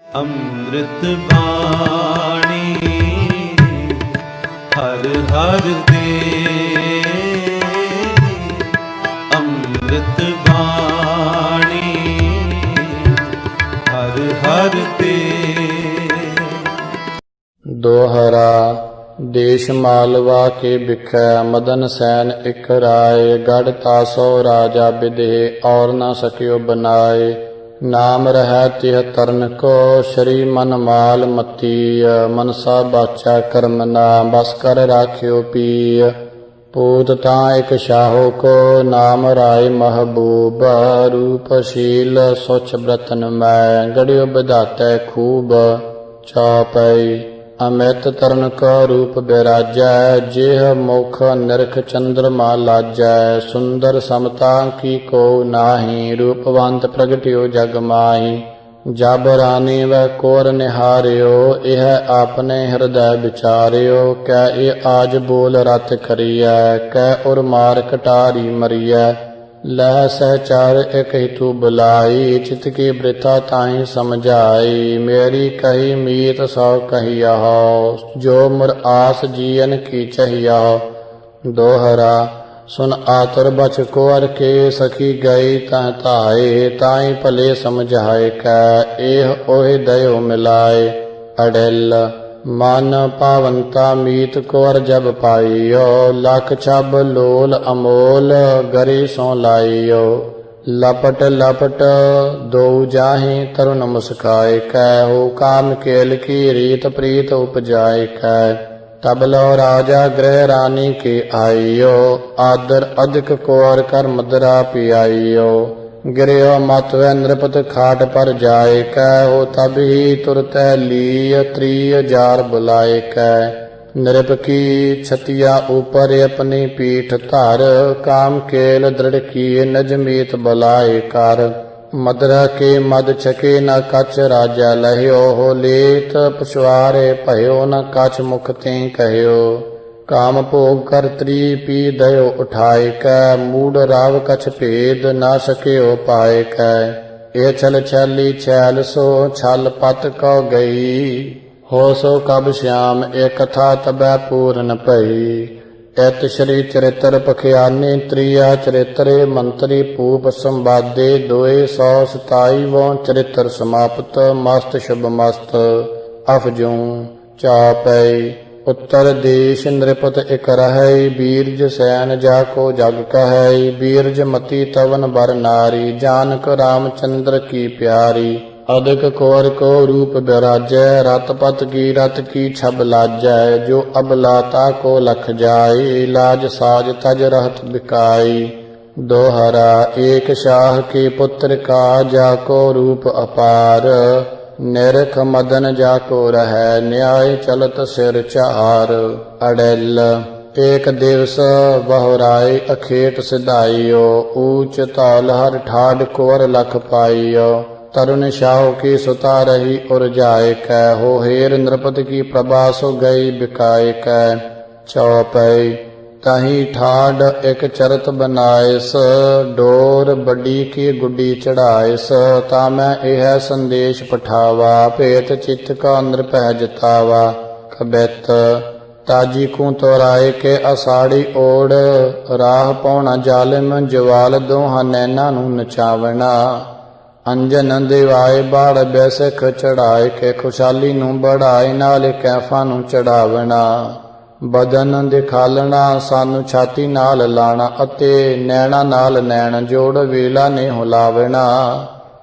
ਅੰਮ੍ਰਿਤ ਬਾਣੀ ਹਰ ਹਰ ਦੇ, ਅੰਮ੍ਰਿਤ ਬਾਣੀ ਹਰ ਹਰ ਦੇ। ਦੋਹਰਾ। ਦੇਸ਼ ਮਾਲਵਾ ਕੇ ਬਿਖੈ ਮਦਨ ਸੈਨ ਇਕ ਰਾਏ, ਗੜ ਤਾਸੋ ਰਾਜਾ ਵਿਦੇ ਔਰ ਨਾ ਸਕਿਓ ਬਨਾਏ। ਨਾਮ ਰਹਿ ਤਿਹ ਤਰਨ ਕੋ ਸ਼ਰੀ ਮਨ ਮਾਲ ਮਤੀ, ਮਨਸਾ ਬਾਚਾ ਕਰਮ ਨਾ ਬਸ ਕਰ ਰਾਖਿਓ ਪੀ। ਪੂਤ ਤਾਂ ਇਕ ਸ਼ਾਹੋ ਕੋ ਨਾਮ ਰਾਏ ਮਹਬੂਬ, ਰੂਪਸ਼ੀਲ ਸੁਚ ਬ੍ਰਤਨ ਮੈਂ ਗੜਿਓ ਵਿਧਾਤੈ ਖੂਬ। ਚੌਪਈ। ਅਮਿਤ ਤਰਨ ਕੋ ਰੂਪ ਬਿਰਾਜੈ, ਜਿਹ ਮੁਖ ਨਿਰਖ ਚੰਦਰਮਾ ਲਾਜੈ। ਸੁੰਦਰ ਸਮਤਾ ਕੀ ਕੋ ਨਾਹੀ, ਰੂਪਵੰਤ ਪ੍ਰਗਟਿਓ ਜਗ ਮਾਹੀ। ਜਬ ਰਾਨੀ ਵੈ ਕੋਰ ਨਿਹਾਰਿਓ, ਇਹ ਆਪਣੇ ਹਿਰਦੈ ਵਿਚਾਰਿਓ। ਕੈ ਇਹ ਆਜ ਬੋਲ ਰਤ ਕਰੀਐ, ਕੈ ਉਰ ਮਾਰ ਕਟਾਰੀ ਮਰੀਐ। ਲੈ ਸਹਿਚਾਰ ਇਕ ਹਿਤੂ ਬੁਲਾਈ, ਚਿਤ ਕੀ ਬ੍ਰਿਥਾ ਤਾਹੀਂ ਸਮਝਾਈ। ਮੇਰੀ ਕਹੀ ਮੀਤ ਸੌ ਕਹੀਆਹੋ, ਜੋ ਮੁਰ ਆਸ ਜੀਅਨ ਕੀ ਚਹੀਆਹੋ। ਦੋਹਰਾ। ਸੁਨ ਆਤੁਰ ਬਚ ਕੁੰਵਰ ਕੇ, ਸਖੀ ਗਈ ਤਹ ਧਾਏ। ਤਾਹੀਂ ਭਲੇ ਸਮਝਾਏ, ਕੈ ਇਹ ਓਹਿ ਦਇਓ ਮਿਲਾਏ। ਅੜਿਲ। ਮਨ ਪਾਵੰਤਾ ਮੀਤ ਕੁੰਵਰ ਜਬ ਪਾਈਓ, ਲਖ ਛਬ ਲੋਲ ਅਮੋਲ ਗਰੀ ਸੋ ਲਾਈਓ। ਲਪਟ ਲਪਟ ਦੋ ਜਾਹੀ ਤਰੁਨ ਮੁਸਕਾਏ, ਕੈ ਹੋ ਕਾਮ ਕੇਲ ਕੀ ਰੀਤ ਪ੍ਰੀਤ ਉਪਜਾਏ। ਕੈ ਤਬ ਲੋ ਰਾਜਾ ਗ੍ਰਹਿ ਰਾਨੀ ਕੇ ਆਈਓ, ਆਦਰ ਅਧਿਕ ਕੁੰਵਰ ਕਰ ਮਦਰਾ ਪਿਆਈਓ। ਗਿਰਿਓ ਮਤ ਵੈ ਨ੍ਰਿਪਤ ਖਾਟ ਪਰ ਜਾਏ, ਕੈ ਹੋ ਤਬ ਹੀ ਤੁਰਤੈ ਲੀਅ ਤ੍ਰੀਅ ਜਾਰ ਬੁਲਾਏ। ਕੈ ਨ੍ਰਿਪ ਕੀ ਛਤਿਆ ਉਪਰ ਆਪਣੀ ਪੀਠ ਧਰ, ਕਾਮ ਕੇਲ ਦ੍ਰਿੜ ਕੀ ਨਜਮੀਤ ਬੁਲਾਏ ਕਰ। ਮਦਰਾ ਕੇ ਮਦ ਛਕੇ ਨ ਕਛ ਰਾਜਾ ਲਹਿਓ, ਹੋ ਲੇਤ ਪਛੁਆਰੇ ਭਇਓ ਨ ਕਛ ਮੁਖ ਤੇ ਕਹਿਓ। ਕਾਮ ਭੋਗ ਕਰ ਤ੍ਰੀ ਪੀ ਦਇਓ ਉਠਾਏ, ਕੈ ਮੂੜ ਰਾਵ ਕਛ ਭੇਦ ਨਾ ਸਕਿਓ ਪਾਏ। ਕੈ ਇਹ ਛਲ ਛੈਲੀ ਛੈਲ ਸੋ ਛਲ ਪਤ ਕਉ ਗਈ, ਹੋ ਸੋ ਕਬ ਸ਼ਿਆਮ ਇਹ ਕਥਾ ਤਬੈ ਪੂਰਨ ਭਈ। ਇਤ ਸ਼੍ਰੀ ਚਰਿਤ੍ਰ ਪਖਿਆਨੀ, ਤ੍ਰੀਆ ਚਰਿਤਰੇ ਮੰਤਰੀ ਭੂਪ ਸੰਵਾਦੇ। 227ਵਾਂ ਚਰਿਤ੍ਰ ਸਮਾਪਤ। ਮਸਤ ਸ਼ੁਭ ਮਸਤ ਅਫਜੂ। ਚੌਪਈ। ਉੱਤਰ ਦੇਸ਼ ਨ੍ਰਿਪਤ ਇਕ ਰਹੈ, ਬੀਰਜ ਸੈਨ ਜਾ ਕੋ ਜਗ ਕਹੈ। ਬੀਰਜ ਮਤੀ ਤਵਨ ਬਰ ਨਾਰੀ, ਜਾਨਕ ਰਾਮਚੰਦਰ ਕੀ ਪਿਆਰੀ। ਅਦਿਕ ਕੁੰਵਰ ਕੋ ਰੂਪ ਬਿਰਾਜੈ, ਰਤ ਪਤ ਕੀ ਰਤ ਕੀ ਛਬ ਲਾਜੈ। ਜੋ ਅਬਲਾਤਾ ਕੋ ਲਖ ਜਾਏ, ਲਾਜ ਸਾਜ ਤਜ ਰਹਤ ਬਿਕਾਈ। ਦੋਹਰਾ। ਏਕ ਸ਼ਾਹ ਕੇ ਪੁੱਤਰ ਕਾ, ਜਾ ਕੋ ਰੂਪ ਅਪਾਰ। ਨਿਰਖ ਮਦਨ ਜਾ ਕੋ ਰਹੈ, ਨਿਆਏ ਚਲਤ ਸਿਰ ਚਾਰ। ਅੜਿਲ। ਏਕ ਦਿਵਸ ਬਹੁਰਾਏ ਅਖੇਟ ਸਿਧਾਈਓ, ਊਚ ਧੌਲ ਹਰ ਠਾਡ ਕੁੰਵਰ ਲਖ ਪਾਈਓ। ਤਰੁਨ ਸ਼ਾਹੋ ਕੀ ਸੁਤਾ ਰਹੀ ਉਰਜਾਏ, ਕੈ ਹੋ ਹੇਰ ਨ੍ਰਿਪਤ ਕੀ ਪ੍ਰਭਾ ਸੋ ਗਈ ਬਿਕਾਏ। ਕੈ ਚੌਪਈ। ਤਹੀਂ ਠਾਡ ਇਕ ਚਰਤ ਬਨਾਇਸ, ਡੋਰ ਵੱਡੀ ਕੀ ਗੁੱਡੀ ਚੜਾਇਸ। ਤਾਂ ਮੈਂ ਇਹ ਸੰਦੇਸ਼ ਪਠਾਵਾ, ਭੇਤ ਚਿੱਤ ਕਾ ਨ੍ਰਿਪਹਿ ਜਿਤਾਵਾ। ਕਬਿਤ। ਤਾਜੀ ਕੂ ਤੋਰਾਏ ਕੇ ਅਸਾੜੀ ਓੜ, ਰਾਹ ਪਾਉਣਾ ਜ਼ਾਲਿਮ ਜਵਾਲ ਦੋਹਾਂ ਨੈਣਾ ਨੂੰ ਨਚਾਵਣਾ। ਅੰਜਨ ਦਿਵਾਏ ਬਾੜ ਬੈਸਖ ਚੜਾਏ, ਕੇ ਖੁਸ਼ਹਾਲੀ ਨੂੰ ਬੜਾਏ ਨਾਲ ਕੈਫਾਂ ਨੂੰ ਚੜਾਵਣਾ। ਬਦਨ ਦਿਖਾਲਣਾ ਸਾਨੂੰ ਛਾਤੀ ਨਾਲ ਲਾਣਾ, ਅਤੇ ਨੈਣਾ ਨਾਲ ਨੈਣ ਜੋੜ ਵੇਲਾ ਨੇ ਹੁਲਾਵਣਾ।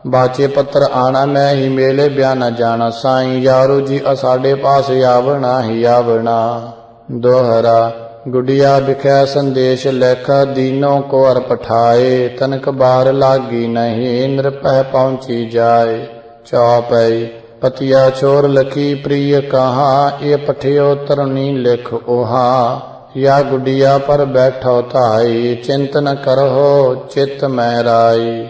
ਬਾਚੇ ਪੱਤਰ ਆਣਾ ਮੈਂ ਹੀ ਮੇਲੇ ਬਿਆਨਾ ਜਾਣਾ, ਸਾਈਂ ਯਾਰੋ ਜੀ ਅਸਾਡੇ ਪਾਸ ਆਵਣਾ ਹੀ ਆਵਣਾ। ਦੋਹਰਾ। ਗੁੜੀਆ ਬਿਖੈ ਸੰਦੇਸ਼ ਲਿਖ, ਦੀਨੋ ਕੁੰਵਰ ਪਠਾਏ। ਤਨਕ ਬਾਰ ਲਾਗੀ ਨਹੀਂ, ਨ੍ਰਿਪਹਿ ਪਹੁੰਚੀ ਜਾਏ। ਚੌਪਈ। ਪਤੀਆ ਛੋਰ ਲਖੀ ਪ੍ਰਿਯ ਕਹਾ, ਇਹ ਪਠਿਓ ਤਰੁਣੀ ਲਿਖ ਉਹਾ। ਯਾ ਗੁੜੀਆ ਪਰ ਬੈਠੋ ਧਾਈ, ਚਿੰਤ ਨ ਕਰਹੁ ਚਿਤ ਮੈਂ ਰਾਈ।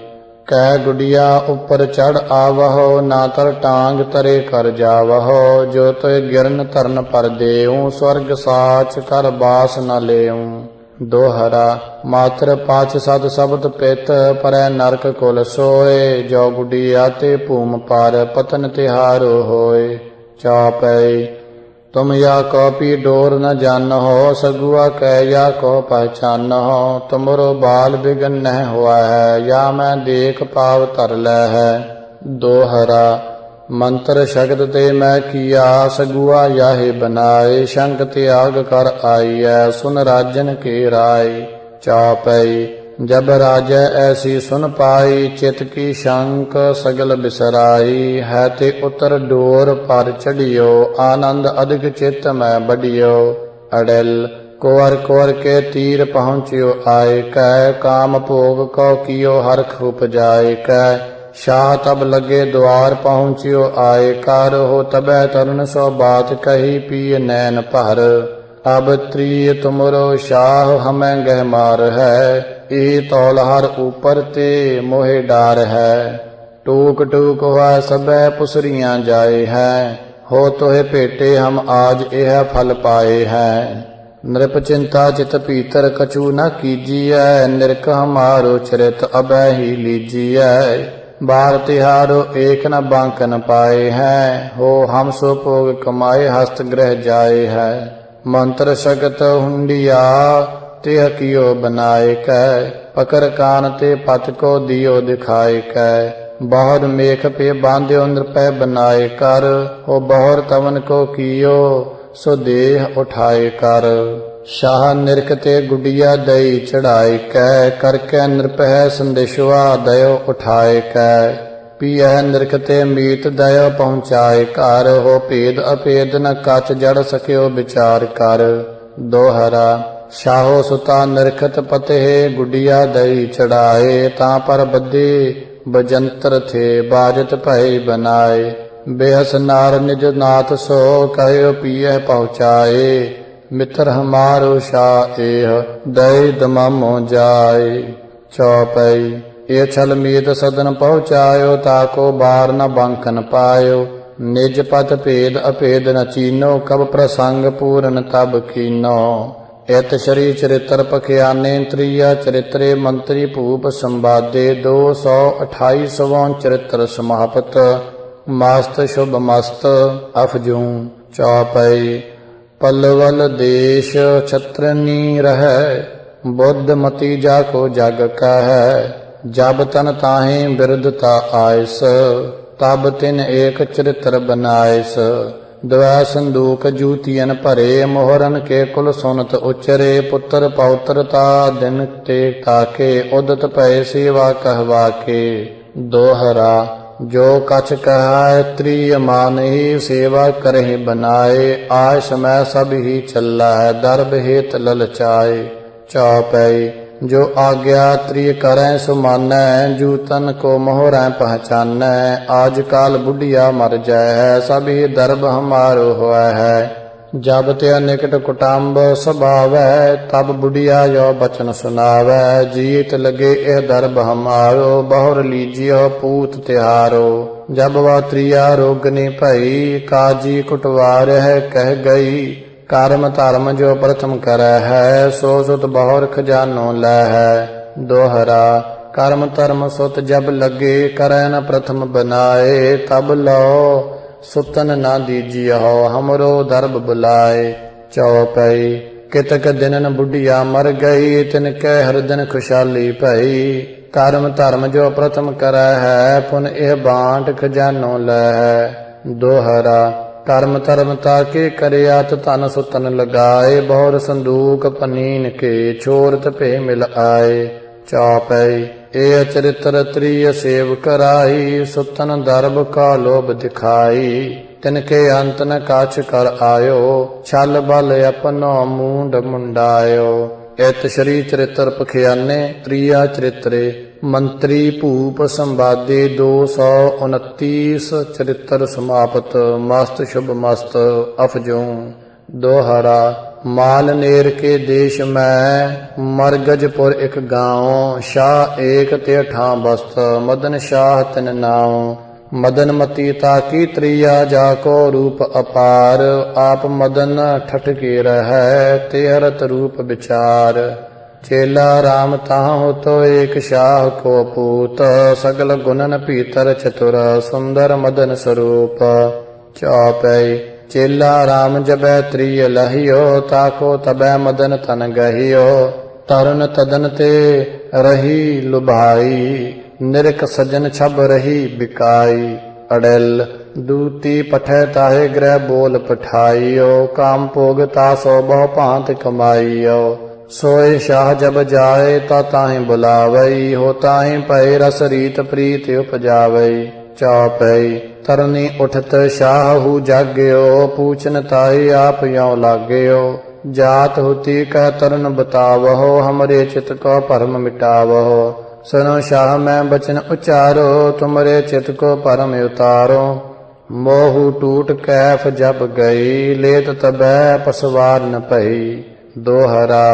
ਕੈ ਗੁੜੀਆ ਉੱਪਰ ਚੜ ਆਵਹੁ, ਨਾ ਤਰ ਟਾਂਗ ਤਰੇ ਕਰ ਜਾਵਹੁ। ਜੋ ਤੋਇ ਗਿਰਨ ਧਰਨ ਪਰ ਦੇਉ, ਸਵਰਗ ਸਾਚ ਕਰ ਬਾਸ ਨ ਲੇਉ। ਦੋਹਰਾ ਮਾਤਰ ਪਾਛ ਸਤ ਸ਼ਬਦ ਪਿਤ ਪਰੈ ਨਰਕ ਕੁਲ ਸੋਏ ਜੋ ਗੁਡੀਆ ਤੇ ਭੂਮ ਪਰ ਪਤਨ ਤਿਹਾਰੋ ਹੋਏ। ਚੌਪਈ तुम या कॉपी डोर न जानहो सगुआ कह या को पहचानहो तुमरो बाल बिगन नह हुआ है या मैं देख पाव तर लै है। दोहरा मंत्र शब्द ते मैं किया सगुआ याहे बनाए शंक त्याग कर आई है सुन राजन के राय। चौपई जब राजै ऐसी सुन पाई चित की शंक सगल बिसराई है ते उतर डोर पर चढ़ियो आनंद अधिक चित में बढ़ियो। अड़ल कुंवर कुंवर के तीर पहुँचियो आए कै काम भोग को कियो हरख उपजाए कै शाह तब लगे द्वार पहुँचियो आए कर हो तबै तरुण सो बात कही पिय नैन भर। अब त्रिय तुमरो शाह हमें गहमार है ए तौल हर ऊपर ते मोहे डार है। टूक टूक हुआ सबे पुसरियां जाए हैं हो तोहे पेटे हम आज यह फल पाए हैं। नृप चिंता चित भीतर कछु न कीजिए निरख हमारो चरित अबै ही लीजिए। बार तिहारो एक न बांकन पाए हैं हो हम सो भोग कमाए हस्त ग्रह जाए है। मंत्र शगत हुंडिया तिह कियो बनाए कै पकर कान ते पत को दियो दिखाए कै बहुर मेख पे बांध्यो नृपय बनाए कर हो बहुर तवन को कियो सो देह उठाए कर। शाह निरख ते गुडिया दई चढ़ाए कै करके नृपह संदेशवा दयो उठाए कै पियह निरख ते मीत दयो पहुँचाए कर हो भेद अभेद न कच जड़ सकियो विचार कर। दोहरा शाहो सुता निरखत पते गुडिया दई चढ़ाए ता पर बदे बजंतर थे बाजत भय बनाए। बेहस नार निज नाथ सो कहो पियह पहुँचाए मित्र हमारो शाह एह दई दमामो जाए। चौपई ये छल मीत सदन पहुँचायो ताको बार न बांकन पायो निज पत भेद अभेद न चीनो कब प्रसंग पूरन तब कीनो। इत श्री चरित्र पखियाने त्रिया चरित्रे मंत्री भूप संवादे 228वां चरित्र समाप्त। मस्त शुभ मस्त अफजू। चौपई पल्लवल देश छत्रनी रह बुद्ध मति जाको जग कह जब तन ताहि बिरधता आयस तब तिन एक चरित्र बनायस। द्वै संदूक जूतियन भरे मोहरन के कुल सुनत उचरे पुत्र पौत्रता दिन ते ताके उदत भय सेवा कहवा के। दोहरा जो कछ कहा त्रिय मान ही सेवा करहि बनाए आय समय सब ही चला है दर्भ हेत ललचाए। चौपई जो आज्ञा त्रिय करें सो मानै जूतन को मोहरै पहचानै आज काल बुढ़िया मर जाए है सभी दर्भ हमारो हुआ है। जब ते निकट कुटुंब स्वभावै तब बुढ़िया यो बचन सुनावै जीत लगे यह दर्भ हमारो बहुर लीजियो पूत तिहारो। जब वह त्रिया रोगनी भई काजी कुटवार है कह गई कर्म धर्म जो प्रथम करे है सो सुत बहुर खजानो लै है। दोहरा कर्म धर्म सुत जब लगे करे न प्रथम बनाए तब लो सुतन न दीजिए हो हमरो दर्भ बुलाए। चौपई कितक दिनन बुढ़िया मर गई तिनके हरदन खुशहाली भई कर्म धर्म जो प्रथम करे है पुन यह बांट खजानो लै है। दोहरा कर्म धर्म ताके करियात तन सुतन लगाए बहुर संदूक पनीन के छोरत पे मिल आए। चौपई ए चरित्र त्रिय सेव कराई सुतन दर्भ का लोभ दिखाई तिनके अंत न काछ कर आयो छल बल अपनो मूंड मुंडायो। इत श्री चरित्र पखियाने त्रिया चरित्रे मंत्री भूप संवादे 229 चरित्र समाप्त। मस्त शुभ मस्त अफजू। दोहरा मालनेर के देश में मरगजपुर एक गाँव शाह एक ते ठां बस्त मदन शाह तिन नाव। मदन मती ताकी त्रिया जाको रूप अपार आप मदन ठठ के रह तेहरत रूप विचार। चेला राम ताहु तो एक शाह को पूत, सगल गुणन भीतर चतुर सुंदर मदन स्वरूप। चौपई चेला राम जबै त्रिय लहियो, ताको तबै मदन तन गहियो। तरुण तदन ते रही लुभाई, निरख सजन छब रही बिकाई। अड़ल दूती पठै ताहे ग्रह बोल पठाइयो, काम भोग तासो बहु भांत कमाइयो। सोए शाह जब जाए ता ताहि बुलावई, हो ताहि पै रस रीत प्रीत उपजावई। चौपई तरनी उठत शाहू जाग्यो, पूछन ताहि आप यों लाग्यो। जात होती कह तरन बतावहो, हमरे चित को भरम मिटावहो। सुनो शाह मैं बचन उचारो, तुमरे चित को परम उतारो। मोहू टूट कैफ जब गई, लेत तबै पसवार न पई। दोहरा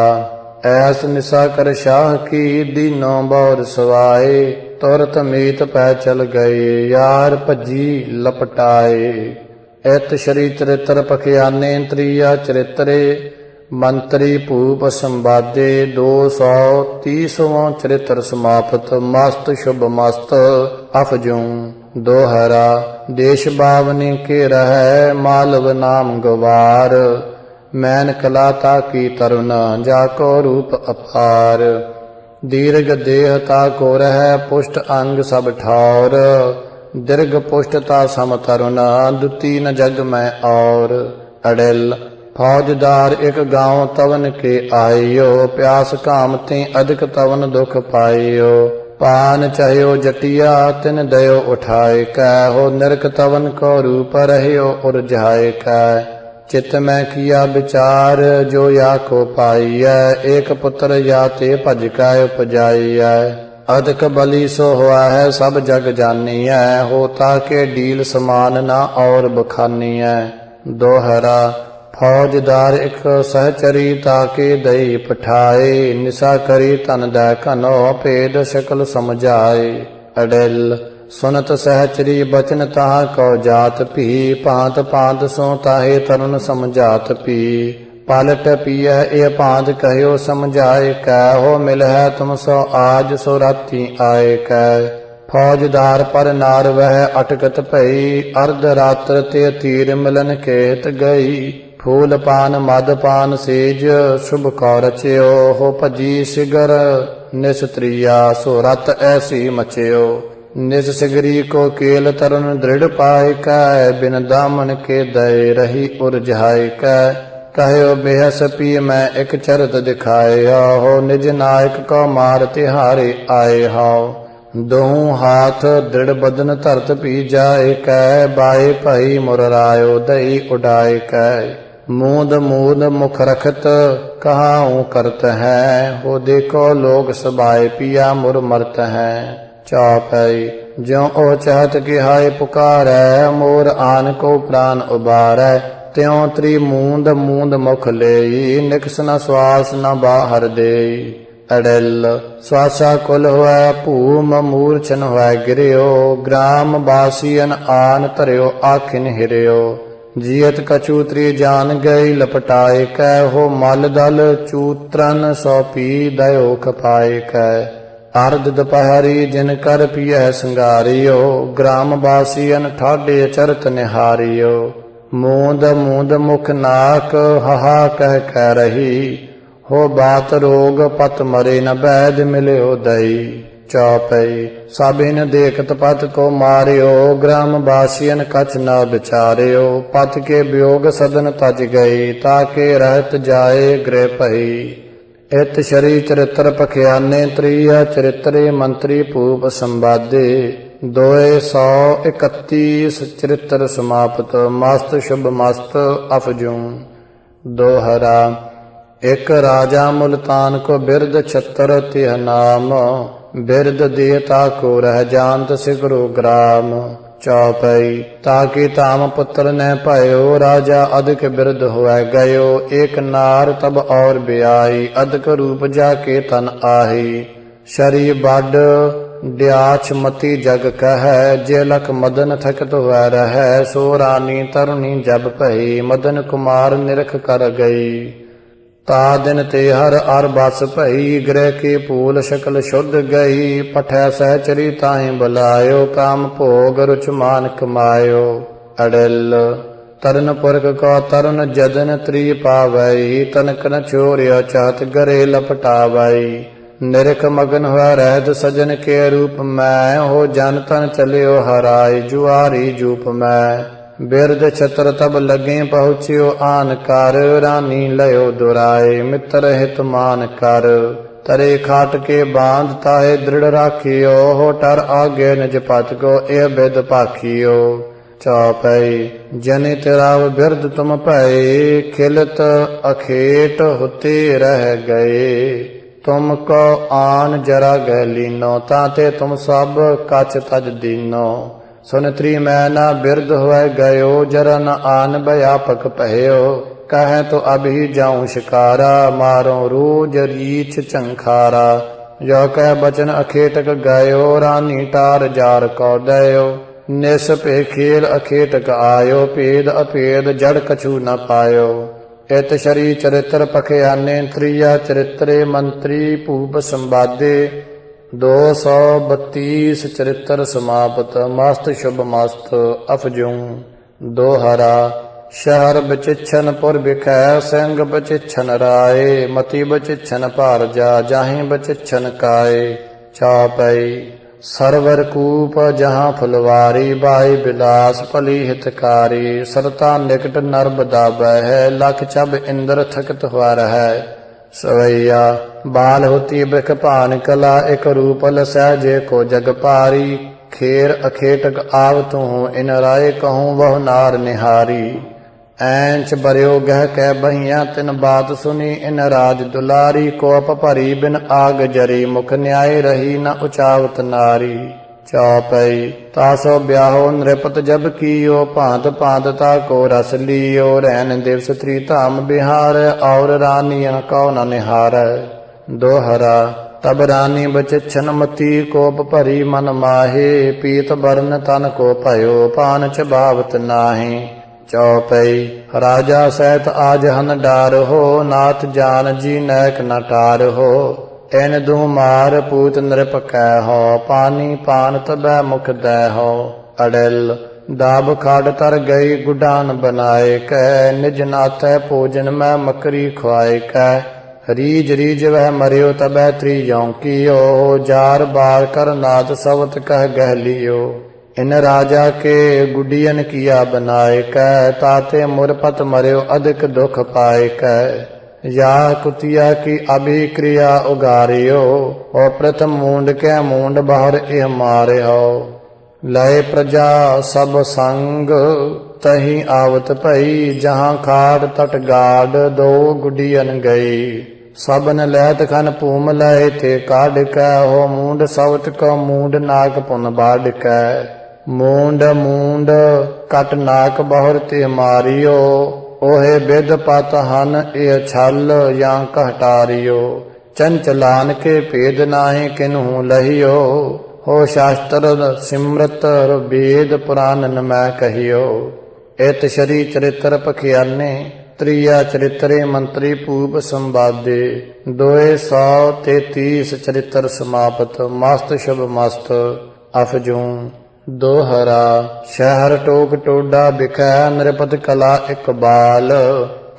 ऐस निशा कर शाह की, दीनों बौर सवाए। तुरत मीत पै चल गए, यार भजी लपटाए। इत श्री चरित्र पखियाने त्रिया चरित्रे, मंत्री भूप संवादे। 230वां चरित्र समाप्त। मस्त शुभ मस्त अफजूं। दोहरा देश बावनी के रह, मालव नाम गवार। मैन कला ताकी तरुण, जाको रूप अपार। दीर्घ देह ताको रह, पुष्ट अंग सब ठौर। दीर्घ पुष्टता सम तरुण, दुती न जग में और। अड़ल फौजदार एक गांव तवन के आइयो, प्यास काम ते अधिक तवन दुख पाइयो। पान चहियो जटिया, तिन दयो उठाए कै, हो निरख तवन को रूप रहियो उर्जाए कै। चित में किया विचार, जो या को पाइय। एक पुत्र या ते भज कै उपजाइय। अधिक बलि सो हुआ है सब जग जानिय, होता के डील समान ना और बखानिय। दोहरा फौजदार एक सहचरी, ताके दई पठाए। निशा करी तन दै कनो, भेद शकल समझाए। अड़ल सुनत सहचरी बचन, ताहा को जात भी। भांत भांत सो ताहे तरुण समझात भी। पालट पिय ए भांत कहो समझाए कै, हो मिल है तुम सो आज सो राती आए कै। फौजदार पर नार वह अटकत भई, अर्ध रात्र ते तीर मिलन केत गई। फूल पान मद पान सेज, शुभ कौ रचयो। हो भजी सिगर निस त्रिया, सो रत ऐसी मचयो। निस सिगरी को केल तरुण दृढ़ पाए कै, बिन दामन के दय रही उर्जाए कै। कहो बेहस पी मैं एक चरत दिखाए, हो निज नायक को मार तिहारे आए हो। दोहू हाथ दृढ़ बदन धरत पी जाए कै, बाए भई मुररायो दई उड़ाए कै। मूंद मूंद मुख रखत कहाऊं करत है, हो देखो लोग सबाए पिया मुर मरत है। चौपई ज्यों ओ चाहत कि हाय पुकारै, मोर आन को प्राण उबारै। त्यों त्री मूंद मूंद मुख लेई, निकस न श्वास न बाहर देई। अड़ल श्वासा कुल हुआ भूम, मूर्छन हुआ गिरियो। ग्राम बासियन आन धरियो, आखिन हिरियो। जियत कचूत्री जान गई लपटाए कै, हो मल दल चूत्रन सौपी दयो खपाए कै। अर्ध दोपहरी जिन कर पिय संगारियो, ग्राम बासियन ठाडे चरत निहारियो। मूंद मूंद मुख नाक, हाहा कह कह रही। हो बात रोग पत मरे, न बैद मिल्यो दई। चौपई साबिन देखत पत को मारियो, ग्राम बासियन कछ न बिचारियो। पत के वियोग सदन तज गई, ताके रहत जाए गृह भई। इत श्री चरित्र पखियाने त्रिया चरित्रे, मंत्री भूप संवादे। 231 चरित्र समाप्त। मस्त शुभ मस्त अफजूं। दोहरा एक राजा मुल्तान को बिरद छत्र, तिह नाम। बिरद देता को रह जानत सिगरो ग्राम। चौपई ताकि ताम पुत्र न भयो, राजा अधिक बिरद हुआ गयो। एक नार तब और ब्याई, अधिक रूप जाके तन आही। शरी बड ड्याछ मती जग कह, जे लख मदन थकत हुआ रह। सो रानी तरुणी जब भई, मदन कुमार निरख कर गई। ਤਾ ਦਿਨ ਤੇ ਹਰ ਅਰ ਬਸ ਭਈ ਗ੍ਰਹਿ ਕੀ ਪੂਲ ਸ਼ਕਲ ਸ਼ੁੱਧ ਗਈ ਪਠੈ ਸਹਿਚਰੀ ਤਾਹੀਂ ਬੁਲਾਇਓ ਕਾਮ ਭੋਗ ਰੁਚ ਮਾਨ ਕਮਾਇਓ ਅੜਲ ਤਰਨ ਪੁਰਖ ਕੋ ਤਰਨ ਜਦਨ ਤ੍ਰੀ ਪਾਵਈ ਤਨਕ ਨ ਛੋਰਿਓ ਚਾਤ ਗਰੇ ਲਪਟਾਵਈ ਨਿਰਖ ਮਗਨ ਹੋਇ ਰਹਿਤ ਸਜਨ ਕੇ ਰੂਪ ਮੈਂ ਹੋ ਜਨ ਤਨ ਚਲਿਓ ਹਰਾਇ ਜੁਆਰੀ ਜੂਪ ਮੈਂ ਬਿਰਦ ਛਤਰ ਤਬ ਲਗੇ ਪਹੁੰਚਿਓ ਆਨ ਕਰ ਰਾਨੀ ਲਿਓ ਦੁਰਾਏ ਮਿੱਤਰ ਹਿਤ ਮਾਨ ਕਰ ਤਰੇ ਖਾਟ ਕੇ ਬਾਂਧ ਤਾਏ ਦ੍ਰਿੜ ਰਾਖਿਓ ਹੋ ਟਰ ਆਗੇ ਨਿਜ ਪਤ ਕੋ ਇਹ ਬਿਦ ਪਾਖਿਓ ਚੌਪਈ ਜਨੇ ਤੇਰਾ ਬਿਰਦ ਤੁਮ ਭਏ ਖਿਲਤ ਅਖੇਟ ਹੁਤੇ ਰਹਿ ਗਏ ਤੁਮ ਕੋ ਆਨ ਜਰਾ ਗੈ ਲੀਨੋ ਤਾਤੇ ਤੁਮ ਸਭ ਕਛ ਤਜ ਦੀਨੋ ਸੁਨਤਰੀ ਮੈਂ ਨਾ ਬਿਰਦ ਹੋਇ ਗਇਓ ਜਰਾ ਨ ਆਨ ਵਿਆਪਕ ਭਇਓ ਕਹੈ ਤੋ ਅਭੀ ਜਾਉ ਸ਼ਿਕਾਰਾ ਮਾਰੋ ਰੋਜ ਰੀਛ ਝੰਖਾਰਾ ਜੋ ਕਹਿ ਬਚਨ ਅਖੇਟਕ ਗਇਓ ਰਾਨੀ ਟਾਰ ਜਾਰ ਕੋ ਦਇਓ ਨਿਸ ਭੇ ਖੇਲ ਅਖੇਟਕ ਆਇਓ ਭੇਦ ਅਭੇਦ ਜੜ ਕਛੂ ਨ ਪਾਇਓ ਇਤ ਸ਼ਰੀ ਚਰਿਤ੍ਰ ਪਖਿਆਨੇ ਤ੍ਰਿਆ ਚਰਿਤਰੇ ਮੰਤਰੀ ਭੂਪ ਸੰਵਾਦੇ 232 ਚਰਿਤ੍ਰ ਸਮਾਪਤ ਮਸਤ ਸ਼ੁਭ ਮਸਤ ਅਫਜੂੰ ਦੋਹਰਾ ਸ਼ਹਿਰ ਬਚਿਛਨ ਪੁਰ ਬਿਖੈ ਸਿੰਘ ਬਚਿਛਨ ਰਾਏ ਮਤੀ ਬਚਿਛਨ ਭਾਰ ਜਾ ਜਾਹੀਂ ਬਚਿਛਨ ਕਾਏ ਚਾਪਈ ਸਰਵਰ ਕੂਪ ਜਹਾਂ ਫੁਲਵਾਰੀ ਬਾਈ ਬਿਲਾਸ ਭਲੀ ਹਿਤਕਾਰੀ ਸਰਤਾ ਨਿਕਟ ਨਰਬਦਾ ਬਹਿ ਲਖ ਚਬ ਇੰਦਰ ਥਕਤ ਹਵਾ ਰਹੈ ਸਵਈਆ ਬਾਲ ਹੋਤੀ ਬਿਖ ਭਾਨ ਕਲਾ ਇਕ ਰੂਪ ਲਸਹਿ ਕੋ ਜਗ ਪਾਰੀ ਖੇਰ ਅਖੇਟਕ ਆਵ ਤੂੰ ਇਨ ਰਾਏ ਕਹੂੰ ਬਹੁ ਨਾਰ ਨਿਹਾਰੀ ਐਂਚ ਬਰਿਓ ਗਹਿ ਕੈ ਬਹੀਆਂ ਤਿਨ ਬਾਤ ਸੁਨੀ ਇਨ ਰਾਜ ਦੁਲਾਰੀ ਕੋਪ ਭਰੀ ਬਿਨ ਆਗ ਜਰੀ ਮੁਖ ਨਿਆਏ ਰਹੀ ਨ ਉਚਾਵਤ ਨਾਰੀ ਚੌਪਈ ਤਾਸੋ ਬਿਆਹੋ ਨ੍ਰਿਪਤ ਜਬ ਕੀਓ ਭਾਂਤ ਭਾਂਤ ਤਾ ਕੋ ਰਸ ਲੀਓ ਰਹਿਨ ਦਿਵਸ ਤ੍ਰੀ ਧਾਮ ਬਿਹਾਰ ਔਰ ਰਾਨੀਆਂ ਕਉ ਨ ਨਿਹਾਰ ਦੋਹਰਾ ਤਬ ਰਾਨੀ ਬਚਿਛਨ ਮਤੀ ਕੋਪ ਭਰੀ ਮਨ ਮਾਹੇ ਪੀਤ ਬਰਨ ਤਨ ਕੋ ਭਇਓ ਪਾਨ ਚਬਾਵਤ ਨਾਹੀ ਚੌਪਈ ਰਾਜਾ ਸਹਿਤ ਆਜ ਹਨ ਡਾਰ ਹੋ ਨਾਥ ਜਾਨ ਜੀ ਨੈਕ ਨ ਟਾਰ ਹੋ ਐਨ ਦੂ ਮਾਰ ਪੂਤ ਨ੍ਰਿਪ ਕੈ ਹੋ ਪਾਨੀ ਪਾਨ ਤਬੈ ਮੁਖ ਦੈ ਹੋ ਅੜਲ ਦਾਬ ਖਾੜ ਤਰ ਗਈ ਗੁਡਾਨ ਬਨਾਏ ਕੈ ਨਿਜ ਨਾਥੈ ਭੋਜਨ ਮੈਂ ਮਕਰੀ ਖੁਆਏ ਕੈ ਰੀਜ ਰੀਜ ਵਹਿ ਮਰਿਓ ਤਬੈ ਤ੍ਰੀ ਜੌਂਕੀਓ ਜਾਰ ਬਾਰ ਕਰ ਨਾਥ ਸਵਤ ਕਹਿ ਗਹਿ ਲਿਓ इन राजा के गुडियन किया बनाए कह ताते मुरपत मर्यो अधिक दुख पाए कह या कुतिया की अभिक्रिया उगारियो और प्रथम मूंड के मूंड बाहर एह मारे हो लय प्रजा सब संग तही आवत भई जहाँ खाड़ तट गाड़ दो गुडियन गई सबन लैत खन भूम लय ते काढ़ कै हो मूंड सवत को मूंड नाक पुन बाढ़ कै मूंड मूंड कट नाक बहुर ते मारियो ओहे बिद पत हन ए छल या कहटारियो चंचलान के भेद नाहि किन्हू लहियो हो शास्त्र सिमरत वेद पुराण न मैं कहियो इत शरी चरित्र पखियाने त्रिया चरित्रे मंत्री पूप संवादे 233 चरित्र समाप्त मस्त शुभ मस्त अफजूं ਦੋਹਰਾ ਸ਼ਹਿਰ ਟੋਕ ਟੋਡਾ ਬਿਖੈ ਨ੍ਰਿਪਤ ਕਲਾ ਇਕਬਾਲ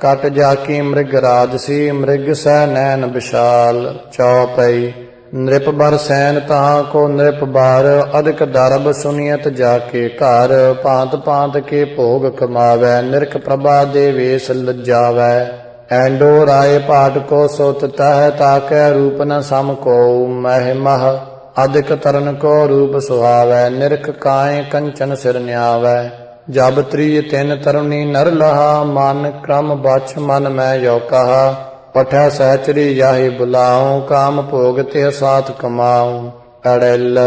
ਕਟ ਜਾਕੀ ਮ੍ਰਿਗ ਰਾਜ ਸੀ ਮ੍ਰਿਗ ਸੈ ਨੈਣ ਵਿਸ਼ਾਲ ਚੌਪਈ ਨ੍ਰਿਪ ਬਰ ਸੈਨ ਤਹਾਂ ਕੋ ਨ੍ਰਿਪ ਬਾਰ ਅਧਿਕ ਦਰਬ ਸੁਨੀਅਤ ਜਾ ਕੇ ਘਰ ਭਾਂਤ ਭਾਂਤ ਕੇ ਭੋਗ ਕਮਾਵੈ ਨਿਰਖ ਪ੍ਰਭਾ ਦੇ ਵੇਸ ਲੱਜਾਵੈ ਐਂਡੋ ਰਾਏ ਪਾਟ ਕੋ ਸੁਤ ਤਹ ਤਾਕੈ ਰੂਪ ਨ ਸਮ ਕੋ ਮਹਿ ਮਹ अधिक तरन को रूप सुहावै निरख काए कंचन सिर न्यावै जब त्रिय तिन तरुणी नर लहा मन क्रम बछ मन मैं यो कहा पठै सहचरी याही बुलाऊं काम भोग ते साथ कमाऊं अड़ल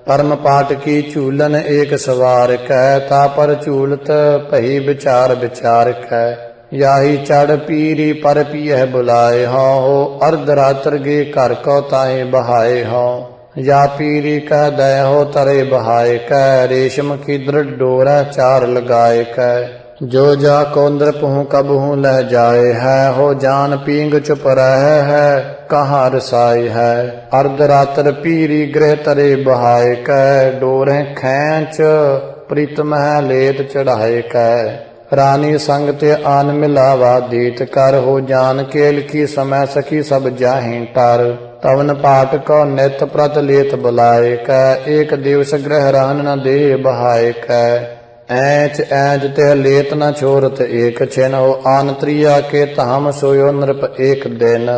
परम पाट की चूलन एक सवार कै ता पर चूलत भई विचार विचार कै याही चढ़ पीरी पर पियह बुलाए हो अर्ध रात्र गे घर को ताहे बहाए हो या पीरी कह दय हो तरे बहाए कह रेशम की दृढ़ डोरा चार लगाए कह ਜੋ ਜਾ ਕੋ ਨ੍ਰਿਪਹੁ ਕਬਹੂ ਲੈ ਜਾਏ ਹੈ। ਹੋ ਜਾਨ ਪੀਂਗ ਚੁਪ ਰਹਿ ਹੈ, ਕਹਾਂ ਰਸਾਈ ਹੈ। ਅਰਧ ਰਾਤਰ ਪੀਰੀ ਗ੍ਰਹਿ ਤਰੇ ਬਹਾਏ ਕੈ, ਡੋਰੇ ਖੈਂਚ ਪ੍ਰੀਤਮ ਹੈ ਲੇਤ ਚੜਾਏ ਕੈ। ਰਾਨੀ ਸੰਗ ਤੇ ਆਨ ਮਿਲਾਵਾ ਦੀਤ ਕਰ, ਹੋ ਜਾਨ ਕੇਲ ਕੀ ਸਮੈ ਸਖੀ ਸਭ ਜਾਹੀਂ ਟਰ। ਤਵਨ ਪਾਟ ਕੋ ਨਿਤ ਪ੍ਰਤ ਲੇਤ ਬੁਲਾਏ ਕੈ, ਏਕ ਦਿਵਸ ਗ੍ਰਹਿ ਰਹਿਨ ਨ ਦੇਹ ਬਹਾਏ ਕੈ। ਐਚ ਐਜ ਤੇ ਲੇਤ ਨ ਛੋਰਤ ਏਕ ਛਿਨ, ਹੋ ਆਨ ਤ੍ਰਿਆ ਕੇ ਧਾਮ ਸੋਇਓ ਨ੍ਰਿਪ ਏਕ ਦਿਨ।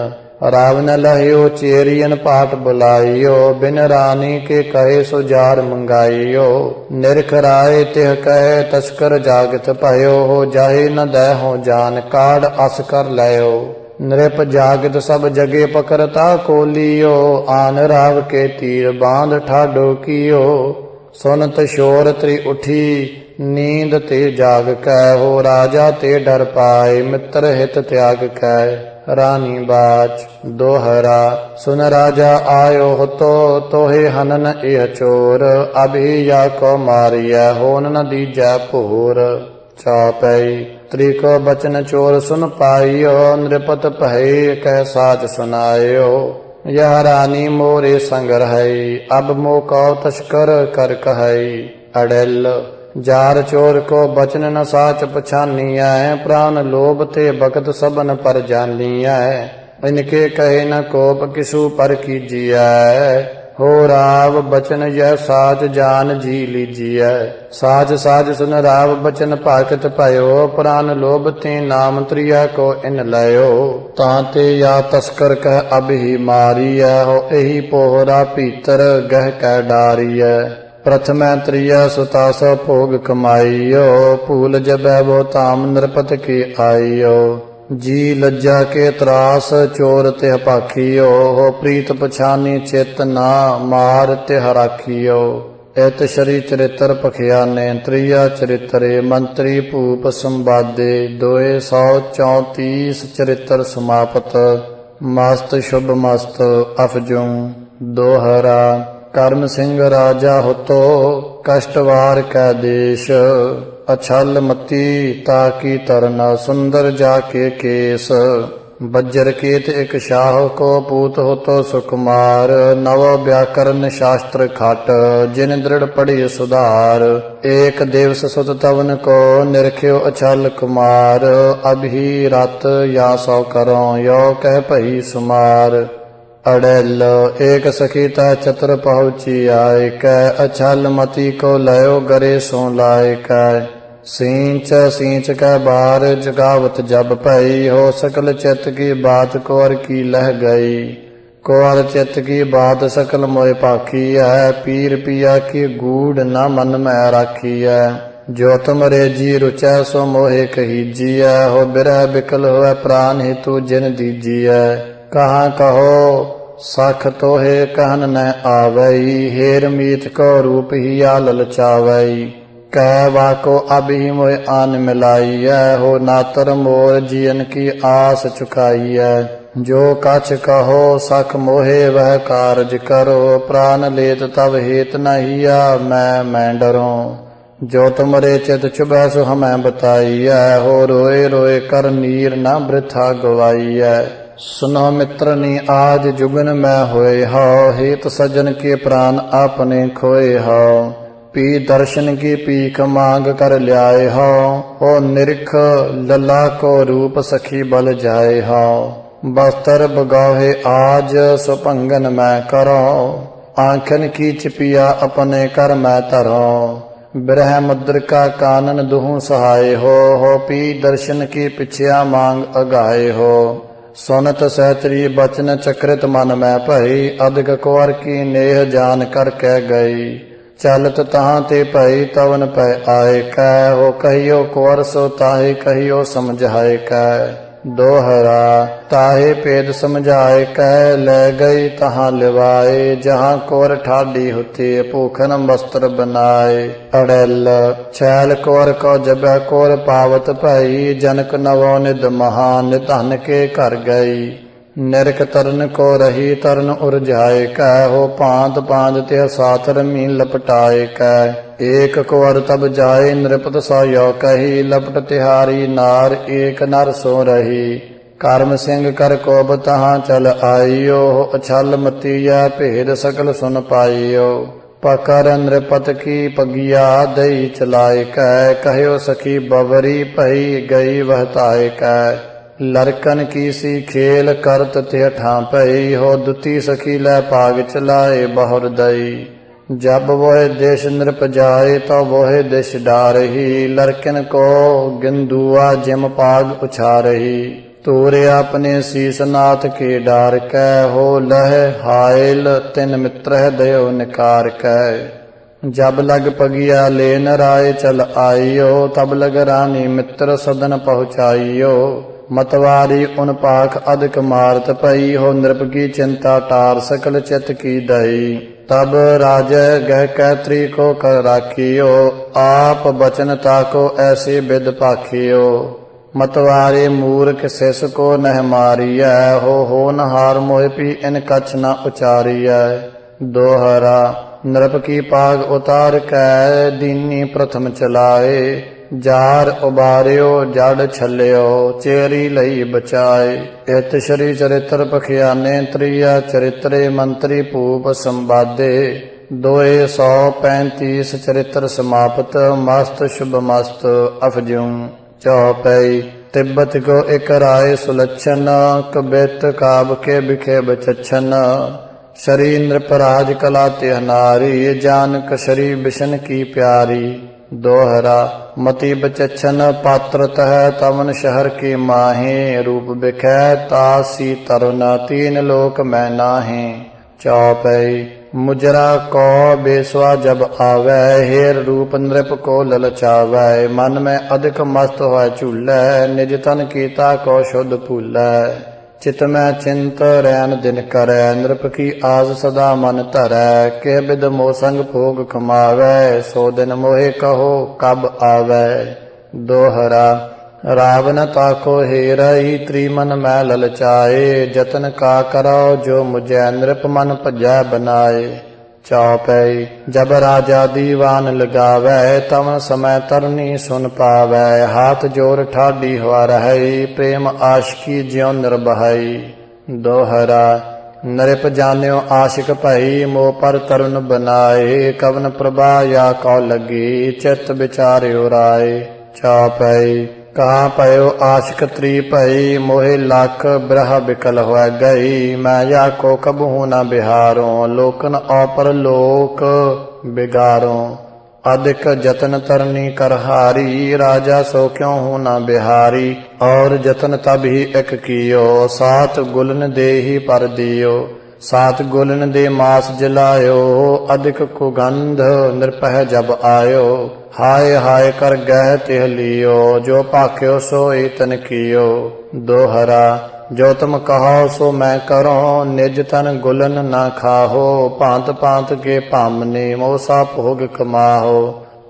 ਰਾਵਨ ਲਹਿਓ ਚੇਰੀਅਨ ਪਾਟ ਬੁਲਾਈਓ, ਬਿਨ ਰਾਨੀ ਕੇ ਕਹੇ ਸੋ ਜਾਰ ਮੰਗਾਈਓ। ਨਿਰਖ ਰਾਏ ਤਿਹ ਕਹੇ ਤਸਕਰ ਜਾਗਤ ਭਇਓ, ਹੋ ਜਾਹੇ ਨ ਦਹਿਓ ਜਾਨ ਕਾੜ ਅਸ ਕਰ ਲਇਓ। ਨ੍ਰਿਪ ਜਾਗਤ ਸਭ ਜਗੇ ਪਕਰਤਾ ਕੋਲੀਓ, ਆਨ ਰਾਵ ਕੇ ਤੀਰ ਬਾਂਧ ਠਾਡੋ ਕੀਓ। ਸੁਨਤ ਸ਼ੋਰ ਤ੍ਰਿ ਉਠੀ ਨੀਂਦ ਤੇ ਜਾਗ ਕੈ, ਹੋ ਰਾਜਾ ਤੇ ਡਰ ਪਾਏ ਮਿੱਤਰ ਹਿਤ ਤਿਆਗ ਕੈ। ਰਾਨੀ ਬਾਚ ਦੋਹਰਾ ਸੁਨ ਰਾਜਾ ਆਇਓ ਹਤੋ, ਤੋਹੇ ਹਨਨ ਇਹ ਚੋਰ। ਅਭੀ ਜਾ ਕੋ ਮਾਰਿਆ ਹੋਨ ਨ ਦੀਜੈ ਭੂਰ। ਚੌਪਈ ਤ੍ਰਿਕੋ ਬਚਨ ਚੋਰ ਸੁਨ ਪਾਈਓ, ਨ੍ਰਿਪਤ ਭਏ ਕੈ ਸਾਚ ਸੁਨਾਇਓ। ਯਹ ਰਾਨੀ ਮੋਰੇ ਸੰਗ ਰਹੀ, ਅਬ ਮੋ ਕਉ ਤਸਕਰ ਕਰ ਕਹਈ। ਅੜਿਲ ਜਾਰ ਚੋਰ ਕੋ ਬਚਨ ਨ ਸਾਚ ਪਛਾਨੀਐ, ਪ੍ਰਾਨ ਲੋਭ ਤੇ ਬਖਤ ਸਭਨ ਪਰ ਜਾਨੀਐ। ਇਨਕੇ ਕਹੇ ਨ ਕੋਪ ਕਿਸੂ ਪਰ ਕੀਜੀਐ, ਹੋ ਰਾਵ ਬਚਨ ਯਹ ਸਾਚ ਜਾਨ ਜੀ ਲੀਜੀਐ। ਸਾਜ ਸਾਜ ਸੁਨ ਰਾਵ ਬਚਨ ਭਾਕਤ ਭਇਓ, ਪ੍ਰਾਨ ਲੋਭ ਤੇ ਨਾਮ ਤ੍ਰਿਆ ਕੋ ਇਨ ਲਇਓ। ਤਾਂ ਤੇ ਯਾ ਤਸਕਰ ਕਹਿ ਅਬ ਹੀ ਮਾਰੀਐ, ਹੋ ਇਹੀ ਪੋਹਰਾ ਭੀਤਰ ਗਹਿ ਕੈ ਡਾਰੀਐ। ਪ੍ਰਥਮੈ ਤ੍ਰਿਆ ਸੁਤਾ ਸੋ ਭੋਗ ਕਮਾਈਓ, ਭੂਲ ਜਬੈ ਬੋ ਧਾਮ ਨ੍ਰਿਪਤ ਕੀ ਆਈਓ। ਜੀ ਲੱਜਾ ਕੇ ਤਰਾਸ ਚੋਰ ਤਿਹ ਭਾਖੀਓ, ਹੋ ਪ੍ਰੀਤ ਪਛਾਨੀ ਚਿਤ ਨਾ ਮਾਰ ਤਿਹ ਰਾਖੀਓ। ਇਤ ਸ਼੍ਰੀ ਚਰਿਤ੍ਰ ਪਖਿਆਨੇ ਤ੍ਰਿਆ ਚਰਿਤਰੇ, ਮੰਤਰੀ ਭੂਪ ਸੰਵਾਦੇ 234 ਚਰਿਤ੍ਰ ਸਮਾਪਤ। ਮਸਤ ਸ਼ੁਭ ਮਸਤ ਅਫਜੂ ਦੋਹਰਾ। ਕਰਮ ਸਿੰਘ ਰਾਜਾ ਹੁਤੋ ਕਸ਼ਟਵਾਰ ਕੈ ਦੇਸ਼, ਅਛਲ ਮਤੀ ਤਾਕੀ ਤਰਨਾ ਸੁੰਦਰ ਜਾ ਕੇ ਕੇਸ। ਬੱਜਰ ਕੇਤ ਇਕ ਸ਼ਾਹ ਕੋ ਪੂਤ ਹੋਤੋ ਸੁਕੁਮਾਰ, ਨਵ ਵਿਆਕਰਨ ਸ਼ਾਸਤਰ ਖਟ ਜਿਨ ਦ੍ਰਿੜ ਪੜ੍ਹੀ ਸੁਧਾਰ। ਏਕ ਦਿਵਸ ਸੁਤ ਤਵਨ ਕੋ ਨਿਰਖਿਓ ਅਛਲ ਕੁਮਾਰ, ਅਭੀ ਰਤ ਯਾ ਸੋ ਕਰੋ ਯੋ ਕਹਿ ਭਈ ਸੁਮਾਰ। ਅੜਿਲ ਏਕ ਸਖੀ ਤਾ ਚਤੁਰ ਪਹੁੰਚੀ ਆਇ ਕੈ, ਅਛਲ ਮਤੀ ਕੋ ਲਇਓ ਗਰੇ ਸੋ ਲਾਇ ਕੈ। ਸੀਂਚ ਸੀਂਚ ਕੈ ਬਾਰ ਜਗਾਵਤ ਜਬ ਭਈ, ਹੋ ਸਕਲ ਚਿਤ ਕੀ ਬਾਤ ਕੁਰ ਕੀ ਲਹਿ ਗਈ। ਕੁਰ ਚਿਤ ਕੀ ਬਾਤ ਸਕਲ ਮੋਇ ਭਾਖੀ ਹੈ, ਪੀਰ ਪਿਆ ਕੀ ਗੂੜ ਨ ਮਨ ਮੈਂ ਰਾਖੀ ਹੈ। ਜੋ ਤੁਮਰੇ ਜੀ ਰੁਚੈ ਸੋ ਮੋਹਿ ਕਹੀਜੀਐ, ਹੋ ਬਿਰਹਿ ਬਿਕਲ ਹੋਇ ਪ੍ਰਾਨ ਹਿਤੂ ਜਿਨ ਦੀਜੀਐ। ਕਹਾਂ ਕਹੋ ਸਖ ਤੋਹੇ ਕਹਿਨ ਨ ਆਵਈ, ਹੇਰ ਮੀਤ ਕੋ ਰੂਪ ਹੀ ਆ ਲਲਚਾਵਈ। ਕਹਿ ਵਾਕੋ ਅਬ ਹੀ ਮੋਇ ਆਨ ਮਿਲਾਈਐ, ਹੋ ਨਾਤਰ ਮੋਰ ਜੀਨ ਕੀ ਆਸ ਚੁਕਾਈਐ। ਜੋ ਕਛ ਕਹੋ ਸਖ ਮੋਹੇ ਵਹ ਕਾਰਜ ਕਰੋ, ਪ੍ਰਾਨ ਲੇਤ ਤਵ ਹੇਤ ਨਹੀਆ ਮੈਂ ਡਰੋ। ਜੋ ਤੁਮਰੇ ਚਿਤ ਚੁਬੈ ਸੋ ਹਮੈ ਬਤਾਈਐ, ਹੋ ਰੋਏ ਰੋਏ ਕਰ ਨੀਰ ਨ ਬ੍ਰਿਥਾ ਗਵਾਈਐ। ਸੁਨੋ ਮਿੱਤਰਨੀ ਆਜ ਜੁਗਨ ਮੈਂ ਹੋਏ ਹਉ, ਹੇਤ ਸਜਨ ਕੇ ਪ੍ਰਾਨ ਆਪਨੇ ਖੋਏ ਹਉ। ਪੀ ਦਰਸ਼ਨ ਕੀ ਪੀਖ ਮਾਂਗ ਕਰ ਲਿਆਏ ਹਉ, ਹੋ ਨਿਰਖ ਲੱਲਾ ਕੋ ਰੂਪ ਸਖੀ ਬਲ ਜਾਏ ਹਉ। ਬਸਤਰ ਬਗਾਹੇ ਆਜ ਸੁਪੰਗਨ ਮੈਂ ਕਰੋ, ਆਂਖਨ ਕੀ ਚਿਪਿਆ ਆਪਣੇ ਕਰ ਮੈਂ ਧਰੋ। ਬਿਰਹਿ ਮੁਦਰਿਕਾ ਕਾਨਨ ਦੁਹੂ ਸਹਾਏ ਹੋ ਪੀ ਦਰਸ਼ਨ ਕੀ ਪਿਛਿਆ ਮਾਂਗ ਅਗਾਏ ਹੋ। ਸੁਨਤ ਸਹਿਚਰੀ ਬਚਨ ਚਕ੍ਰਿਤ ਮਨ ਮੈਂ ਭਈ, ਅਧਿਕ ਕੁਰ ਕੀ ਨੇਹ ਜਾਨ ਕਰ ਕਹਿ ਗਈ। ਚਲਤ ਤਹਾਂ ਤੇ ਭਈ ਤਵਨ ਪੈ ਆਏ ਕੈ, ਹੋ ਕਹੀਓ ਕੁਰ ਸੋ ਤਾਹੇ ਕਹੀਓ ਸਮਝਾਏ ਕੈ। ਦੋਹਰਾ ਤਾਹੇ ਭੇਦ ਸਮਝਾਏ ਕੈ, ਲੈ ਗਈ ਤਹਾਂ ਲਿਵਾਏ। ਜਹਾਂ ਕੁਰ ਠਾਡੀ ਹੁਤੀ ਭੂਖਨ ਬਸਤਰ ਬਨਾਏ। ਅੜਿਲ छैल कुर को जबै कुर पावत भई, जनक नवो निध महा निधन के घर गई। निरख तरन को रही तरन उरझाए कै हो पांत पांत ते साथ रमी लपटाए कै एक कुंवर तब जाए नृपत सौ यो कही लपट तिहारी नार एक नर सो रही कर्म सिंह कर कोब तहाँ चल आइयो अछल मतीया भेद सकल सुन पाइयो पकर नृपत की पगिया दई चलाए कै कहो सखी बवरी पही गई वहताए कै लड़कन की सी खेल करत ते ठापई हो दुती सखी लै पाग चलाए बहुर दई जब वह देश नृप जाए तो वह देश डारही लड़कन को गिंदुआ जिम पाग उछारही तूरे अपने शीस नाथ के डार कै हो लह हायल तिन मित्र दयो निकार कै जब लग पगिया लेन राय चल आइयो तब लग रानी मित्र सदन पहुँचाइयो मतवारी उन पाख अधिक मारत पई हो नृप की चिंता टार सकल चित की दई तब राज गह कैत्री को कर राखियो आप बचन ताको ऐसे विद पाखियो मतवारे मूर्ख शिष को नह मारिय हो नहार मोह पी इन कछ न उचारिय दोहरा नृप की पाग उतार कै दीनी प्रथम चलाए जार उबारियो जड़ छलियो चेरी लई बचाए इत श्री चरित्र पखियाने त्रिया चरित्रे मंत्री भूप संवादे 235 चरित्र समाप्त मस्त शुभ मस्त अफजूं चौपई तिब्बत को एक राय सुलक्षण कबित काब के बिखे बचछन शरी नृपराज कला तिह नारी जान कसरी बिशन की प्यारी दोहरा मति बचछन पात्र तह तवन शहर के माहे रूप बिखै तासी तरुना तीन लोक मैं नाहे चौपई मुजरा को बेसवा जब आवे हेर रूप नृप को ललचावै मन में अधिक मस्त होय झूलै निज तन कीता को शुद्ध भूलै चित में चिंत रैन दिन करै नृप की आस सदा मन धरै के बिद मोसंग भोग कमावै सो दिन मोहे कहो कब आवै दोहरा रावण ताको हेरई त्रिमन मैं ललचाए जतन का करो जो मुझे नृप मन भजै बनाए चौपई जब राजा दीवान लगावै तव समय तरनी सुन पावै हाथ जोर ठाडी हुआ रही प्रेम आशिकी ज्यों निर्बहई दोहरा नृप जान्यो आशिक भई मोह पर तरुण बनाए कवन प्रभा या कौ लगी चित विचार्यो राय चौपई कहाँ पयो आशिक त्री भई मोहे लाख ब्रह बिकल हो गई मैं या को कबहू न बिहारों लोकन औपर लोक बिगारों अधिक जतन तरनी करहारी राजा सो क्यों हूँ न बिहारी और जतन तब ही एक कियो सात गुलन दे ही पर दियो सात गुलन दे मास जलायो अधिक कुगंध नृपह जब आयो हाय हाय कर गह तिह लियो जो पाक्यो सो तन कियो दोहरा जो तुम कहो सो मैं करो निज तन गुलन न खाहो पांत पांत के पामने मोसा भोग कमाहो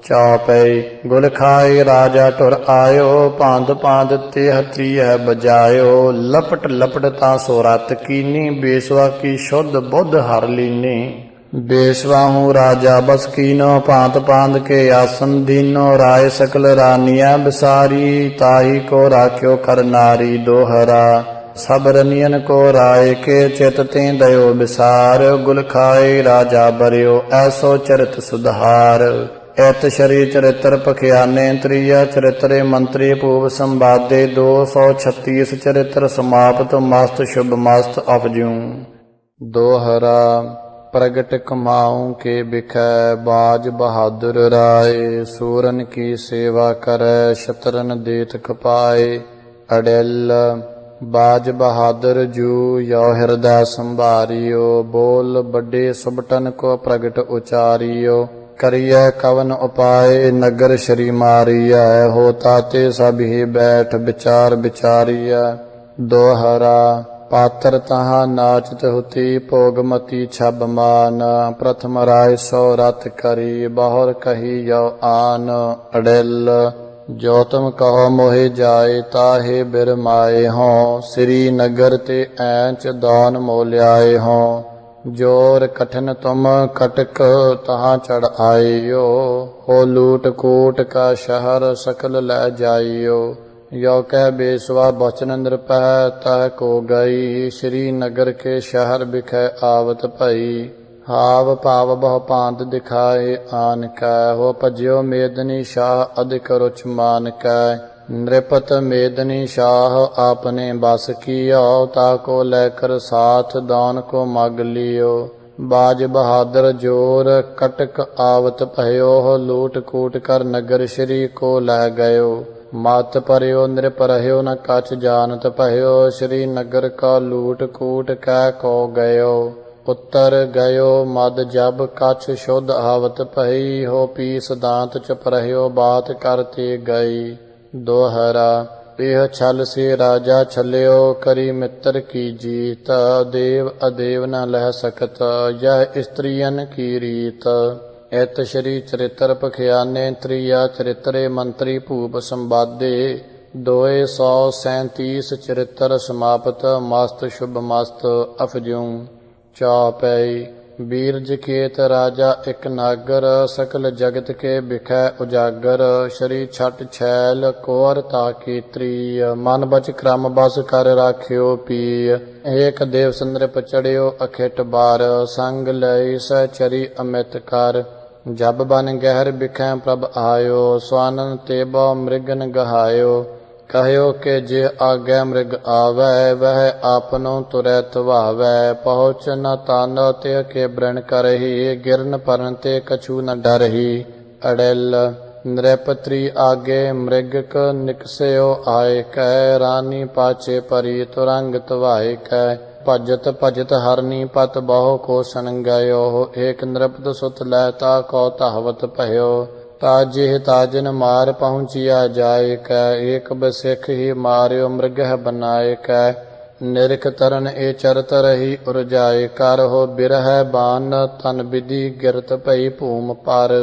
चौपई गुल खाए राजा टुर आयो पांत पांत तिह त्रिय बजायो लपट लपट ता सो रात कीनी बेसवा की शुद्ध बुद्ध हर लीनी बेसवा हूँ राजा बस कीनो पांत पांत के आसन दीनो राय सकल रानिया बिसारी ताही को राख्यो कर नारी दोहरा सब रनियन को राय के चित ते दयो बिसार गुल खाए राजा बरियो ऐसो चरित सुधार इत शरी चरित्र पखियाने त्रिया चरित्रे मंत्री पूव संवादे 236 चरित्र समाप्त मस्त शुभ मस्त अफजूं दोहरा प्रगट कमाऊं के बिखै बाज बहादुर राय सूरन की सेवा करे शतरन देत खपाए अडेल बाज बहादुर जू यो हृदय संभारियो बोल बड़े सुबटन को प्रगट उचारियो करिय कवन उपाय नगर श्री मारिय होता ते सब ही बैठ विचार विचारिय दोहरा पात्र तहाँ नाचत हुती भोगमती छब मान प्रथम राय सो रथ करी बहुर कही यो आन अडेल ਜੋ ਤੁਮ ਕਹੋ ਮੋਹਿ ਜਾਏ ਤਾਹੇ ਬਿਰਮਾਏ ਹੋਂ। ਸ੍ਰੀ ਨਗਰ ਤੇ ਐਂਚ ਦਾਨ ਮੋਲਿਆਏ ਹੋਂ। जोर कठिन तुम कटक तहाँ चढ़ आइयो। हो लूट कूट का शहर सकल लै जाइयो। यो कह बेसवा बचन नृपह तह को गई। श्री नगर के शहर बिखै आवत भई। हाव भाव बहु पांत दिखाए आन कै। हो भज्यो मेदनी शाह अधिक रुच मान कै। नृपत मेदनी शाह आपने बस कियो। ताको लेकर साथ दान को मांग लियो। बाज बहादुर जोर कटक आवत भयो। लूट कूट कर नगर श्री को लै गयो। मत परयो नृप रह्यो न कछ जानत भयो। श्री नगर का लूट कूट कै को गयो। उत्तर गयो मद जब कछ शुद्ध आवत भई। हो पीस दांत चुप रह्यो बात करते गई। दोहरा यह छल से राजा छल्यो। करी मित्र की जीत। देव अदेव न लह सकत। यह स्त्रियन की रीत। इत श्री चरित्र पखियाने त्रिया चरित्रे मंत्री भूप संवादे। 237 चरित्र समाप्त। मस्त शुभ मस्त अफजूं। चौपई बीरज केत राजा एक नागर। सकल जगत के बिखै उजागर। श्री छठ छैल कोर ताकी त्रीय। मन बच क्रम बस कर राख्यो पीय। एक देव संद्रप चढ़ियो अखिट बार। संग लई सहचरी अमित कर। जब बन गहर बिखै प्रभ आयो। स्वानन तेबो मृगन गहायो। कहो के जे आगे मृग आवै। वह आपनो तुरैत वावै। पहुँच न तान ते के ब्रण करही। गिरन परन ते कछु न डरही। अड़ेल नृपत्री आगे मृगक निकस्यो आय कै। रानी पाछे परी तुरंग तवाय कै। भजत भजत हरनी पत बहु कोसन गयो। एक नृपत सुत लैता को धावत भयो। ताजिह ताजन मार पहुँचिया जाय कै। एक बसिख ही मार्यो मृग बनाए कै। निरख तरन ए चरत रही उरजाए कर। हो बिरह बान तन विधि गिरत भई भूम पर।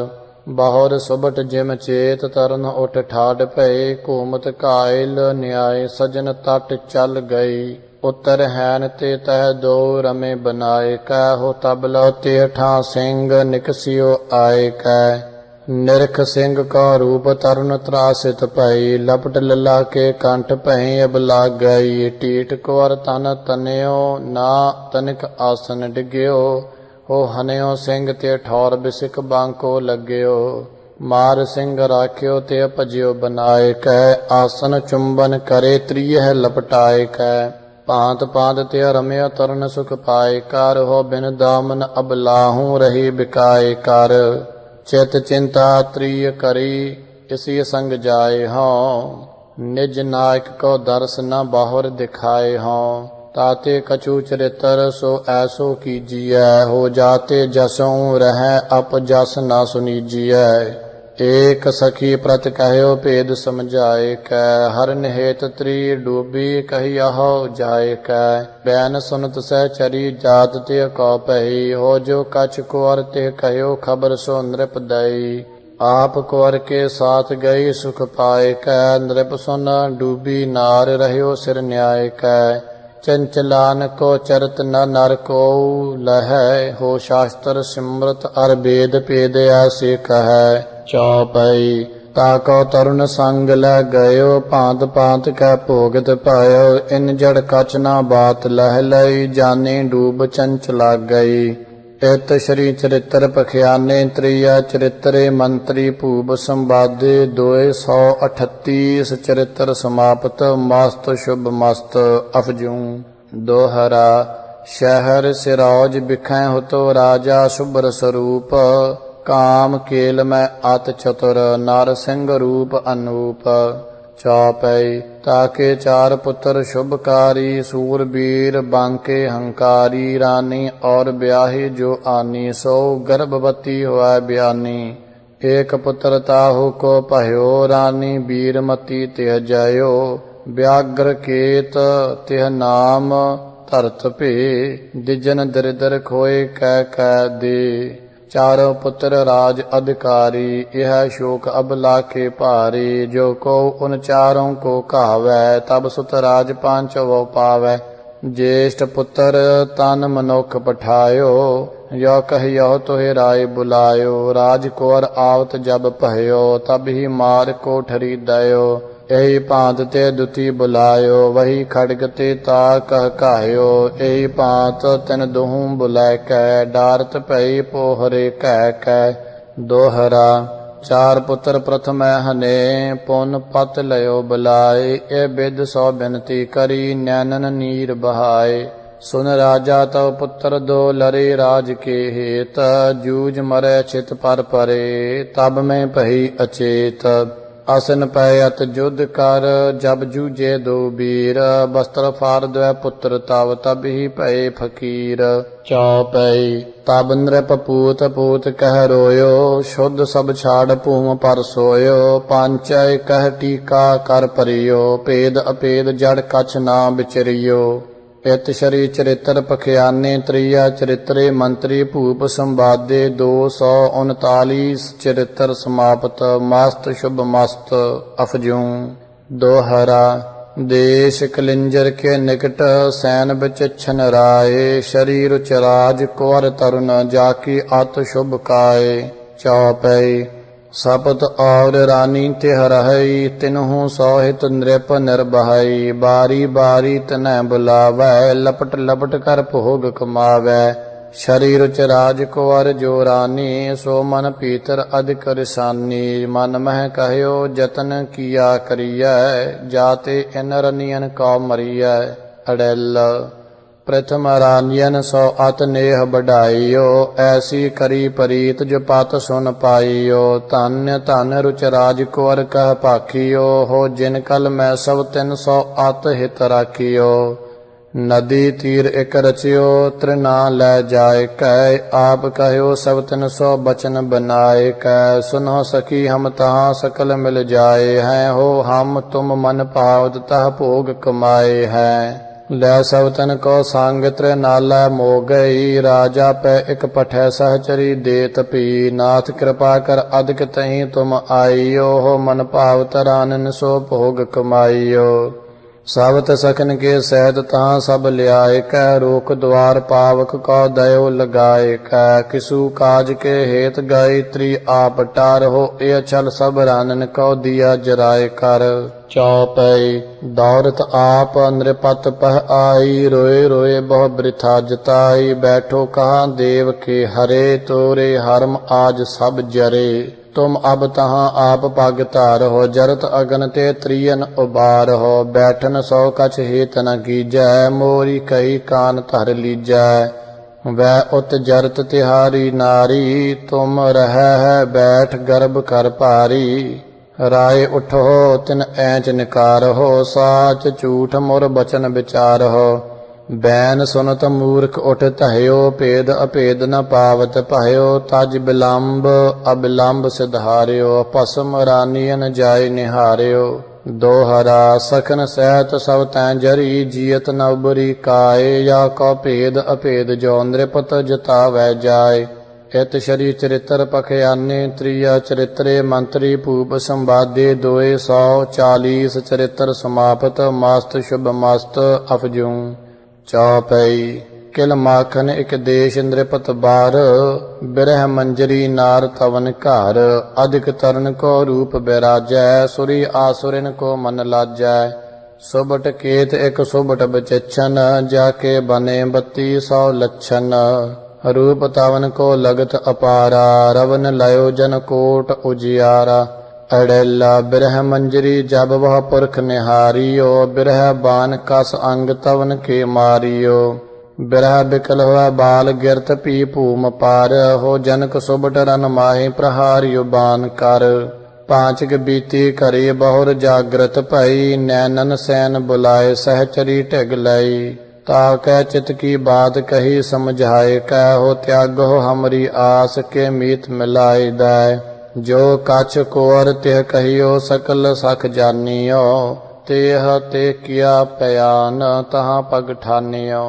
बाहुर सुबट जिम चेत तरन उठ ठाड भय। घूमत कायल न्याय सजन तट चल गई। उत्तर हैन ते तह दो रमे बनाए कै। हो तबला ते ठा सिंह निकसियो आए कै। निरख सिंह का रूप तरुण त्रासित भई। लपट लला के कंठ भई अब लाग गई। टीट कुंवर तन तन्यो ना तनिक आसन डिग्यो। हो हन्यो सिंह ते ठौर बिसिक बांको लग्यो। मार सिंह राख्यो ते भजियो बनाए कै। आसन चुंबन करे त्रियह लपटाए कै। भांत भांत ते रम्यो तरुण सुख पाए कर। हो बिन दामन अब लाहूं रही बिकाए कर। चित चिंता त्रिय करी इसी संग जाए हों। निज नायक को दर्श न बाहुर दिखाए हों। ताते कछु चरित्र सो ऐसो कीजिए। हो जाते जसों रह अप जस न सुनीजिए। एक सखी प्रत कहो भेद समझाए कै। हर निहेत त्री डूबी कहियाहो जाए कै। बैन सुनत सहचरी जात ते कौ पही। हो जो कछ कुंवर ते कहो खबर सो नृप दई। आप कुंवर के साथ गई सुख पाए कै। नृप सुन डूबी नार रह्यो सिर न्याय कै। चंचलान को चरत न नर को लह। हो शास्त्र सिमरत अर वेद पेद ऐसे कह। चौपई ताको तरुण संग लै गयो। भांत भांत कै भोगत पायो। इन जड़ कछ न बात लह लई। जानी डूब चंचला गई। इत श्री चरित्र पखियाने त्रिया चरित्रे मंत्री भूप संवादे। 238 चरित्र समाप्त। मस्त शुभ मस्त अफजूं। दोहरा शहर सिरौज बिखै होतो राजा शुभ्र स्वरूप। काम केल में अत चतुर नर सिंह रूप अनूप। चौपई ताके चार पुत्र शुभकारी। सूरबीर बांके हंकारी। रानी और ब्याही जो आनी। सो गर्भवती हुआ ब्यानी। एक पुत्र ताहु को पह्यो। रानी वीरमती तिह जयो। व्याघ्र केत तिह नाम धरत पे। दिजन दरिदर खोए कै कै दे। ਚਾਰੋ ਪੁੱਤਰ ਰਾਜ ਅਧਿਕਾਰੀ, ਇਹ ਸ਼ੋਕ ਅਬ ਲਾਖੇ ਭਾਰੀ। ਜੋ ਕੋ ਉਨ ਚਾरों को ਕਹਾਵੈ, ਤਬ ਸੁਤ ਰਾਜ ਪਾਂਚਵੋ ਪਾਵੈ। ज्येष्ठ पुत्र तन मनुख पठायो, यो कहियो तोहे राय बुलायो। राज कुंवर आवत जब पहयो, तब ही मार कोठरी दयो। यही पांत ते दुती बुलायो, वही खड़ग ते ता कह कायो। यही पांत तिन दुहूं बुलाय कै, डारत पई पोहरे कह कै। दोहरा चार पुत्र प्रथम हने, पुन पत लयो बुलाए। ए बिद सौ बिनती करी, नैनन नीर बहाए। सुन राजा तव पुत्र दो लरे राज के हेत, जूझ मरै छित पर परे। तब मैं पही अचेत, असन पैत युद्ध कर। जब जूझे दो वीर, वस्त्र फार द्वै पुत्र तब। तब ही पए फकीर चौपई। तब नृप पूत पूत कह रोयो, शुद्ध सब छाड़ भूम पर सोयो। पांचय कह टीका कर परियो, भेद अभेद जड़ कछ ना विचरियो। इत शरी चरित्र पखियाने, त्रिया चरित्रे मंत्री भूप संवादे। 239 चरित्र समाप्त। मस्त शुभ मस्त अफजूं। दोहरा देश कलिंजर के निकट, सैन बिच छन राय। शरीर चराज कुंवर तरुण, जाकी अत शुभ काय। चौपई सपत और रानी तिह रहई, तिन्हु सोहित नृप निर्भय। बारी बारी तनह बुलावै, लपट लपट कर भोग कमावै। शरीर च राज कुंवर जो रानी, सो मन पीतर अधिक रिसानी। मन मह कहयो जतन किया करियै, जाते इन रनियन कौ मरियै। अड़ेल प्रथम रानियन सौ अत नेह बढ़ाइयो, ऐसी करी परीत जो पत सुन पाइयो। धन्य धन रुच राज कुंवर कह पाखियो, हो जिन कल मैं सब 300 अत हित राखियो। नदी तीर एक रचियो, त्रिना लै जाय कै। आप कहो सब 300 बचन बनाए कै। सुनो सखी हम तहाँ सकल मिल जाए हैं, हो हम तुम मन पावत तह भोग कमाए हैं। लै सब तन को सांग त्रिनाला मो गई, राजा पै एक पठै सहचरी देत पी। नाथ कृपा कर अधिक तहीं तुम आइयो, हो मन पावत रानन सो भोग कमाइयो। सावत सखन के सैद तहाँ सब लियाए कै, रोक द्वार पावक को दयो लगाए कै। किसु काज के हेत गायत्री आप टार, हो ए छल सब रानन को दिया जराए कर। चौपई दौरत आप नृपत पह आई, रोए रोए बहु वृथा जताई। बैठो कहाँ देव के हरे, तोरे हरम आज सब जरे। तुम अब तहाँ आप पग धार हो, जरत अगन ते त्रियन उबार हो। बैठन सौ कछ हेत न कीजै, मोरी कई कान धर लीजै। वह उत जरत तिहारी नारी, तुम रह है बैठ गर्भ कर भारी। राय उठो तिन ऐंच निकार हो, साच झूठ मुर बचन विचार हो। बैन सुनत मूर्ख उठ तहयो, भेद अभेद न पावत भयो। तज विलंब अविलंब सिधार्यो, भस्म रानियन जाय निहार्यो। दोहरा सखन सहत सब तैं जरी, जियत न उबरी काय। या को भेद अभेद जो नृपत जतावै जाय। इत शरी चरित्र पखयाने, त्रिया चरित्रे मंत्री भूप संवादे। 240 चरित्र समाप्त। मस्त शुभ मस्त अफजूं। चौपई किल माखन एक देश नृपत बार, बिरह मंजरी नार तवन घर। अधिक तरन को रूप बिराजै, सुरी आसुरिन को मन लाजै। सुबट केत एक सुबट बचछन, जाके बने 3200 लक्षण। रूप तवन को लगत अपारा, रवन लयो जन कोट उजियारा। अड़ेला बिरह मंजरी जब वह पुरख निहारियो, बिरह बान कस अंग तवन के मारियो। बिरह बिकल हुआ बाल गिरत पी भूम पार, हो जनक सुबट रन माही प्रहारियो बान कर। पांचक बीती करी बहुर जागृत भई, नैनन सैन बुलाए सहचरी टिग लई। ताकै चित की बात कही समझाए कै, हो त्यागो हमरी आस के मीत मिलाए दै। जो कछ कुंवर तिह कहियो, सकल सख जानियो। तेह ते किया पयान, तहाँ पग ठानियो।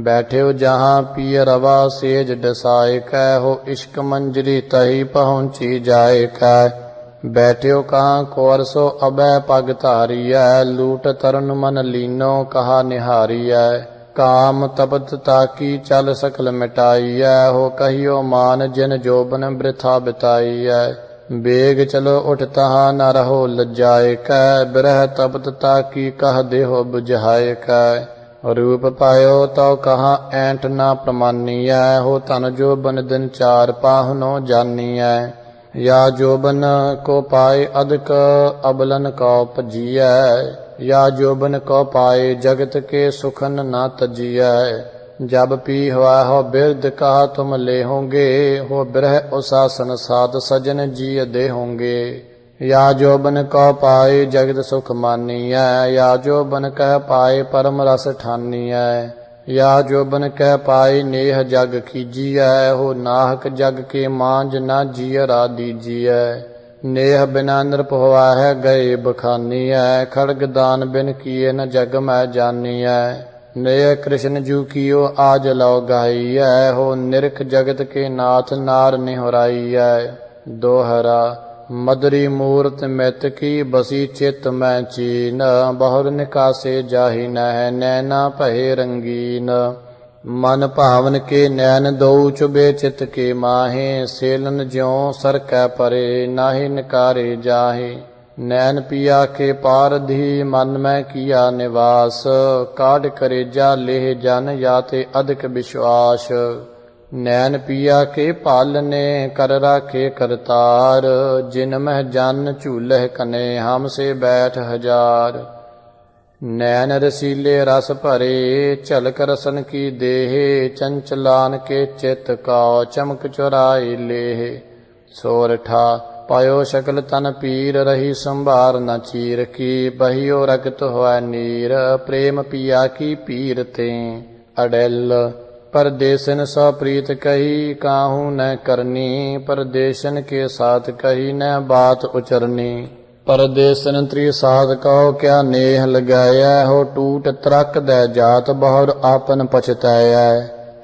बैठ्यो जहाँ पिय रवा सेज डसाए कै हो इश्क मंजरी तही पहुँची जाए कै बैठ्यो कहाँ कुंवर सो अबै पग धारियै लूट तरन मन लीनो कहा निहारियै काम तपत ताकी चल सकल मिटाइयै हो कहियो मान जिन जोबन वृथा बिताइयै बेग चलो उठ तहाँ न रहो लज्जाए कै बिरह तपत ताकी कह देहो बुझाए कै रूप पायो तो कहाँ ऐंठ ना प्रमानीयै हो तन जोबन दिन चार पाहुनो जानीयै या जोबन को पाए अधिक अबलन को पजियै या जोबन को पाए जगत के सुखन ना तजियै जब पी हुआ हो बिरद कहा तुम ले होंगे हो बिरह उसासन साध सजन जी दे होंगे या जोबन को पाए जगत सुख मानीयै या जोबन कह पाए परम रस ठानीयै या जोबन कह पाए नेह जग कीजियै हो नाहक जग के मांझ ना जियरा दीजियै नेह बिना नृप हुआ है गए बखानीयै खड़ग दान बिन किए न जग मैं जानीयै नेह कृष्ण जू कियो आज लो गाइयै हो निरख जगत के नाथ नार निहुराइयै दोहरा मदरी मूर्त मित की बसी चित मैं चीन बहुर निकासे जाहि नह नैना पहे रंगीन मन भावन के नैन दो चुबे चित के माहे सेलन ज्यों सर कै परे नाहि निकारे जाहे नैन पिया के पारधी मन में किया निवास काढ़ करेजा लेह जन याते अधिक विश्वास नैन पिया के पालने कर राखे करतार जिन मह जन झूलह कने हमसे बैठ हजार नैन रसीले रस भरे झलक रसन की देह चंचलान के चित का चमक चुराए लेह सोरठा पायो शकल तन पीर रही संभार न चीर की बहियो रगत हुआ नीर प्रेम पिया की पीर ते अडेल परदेसन सौ प्रीत कही काहू न करनी परदेसन के साथ कही न बात उचरनी परदेसन त्रिसाध कहो क्या नेह लगाया हो टूट त्रक दे जात बहुर आपन पछताया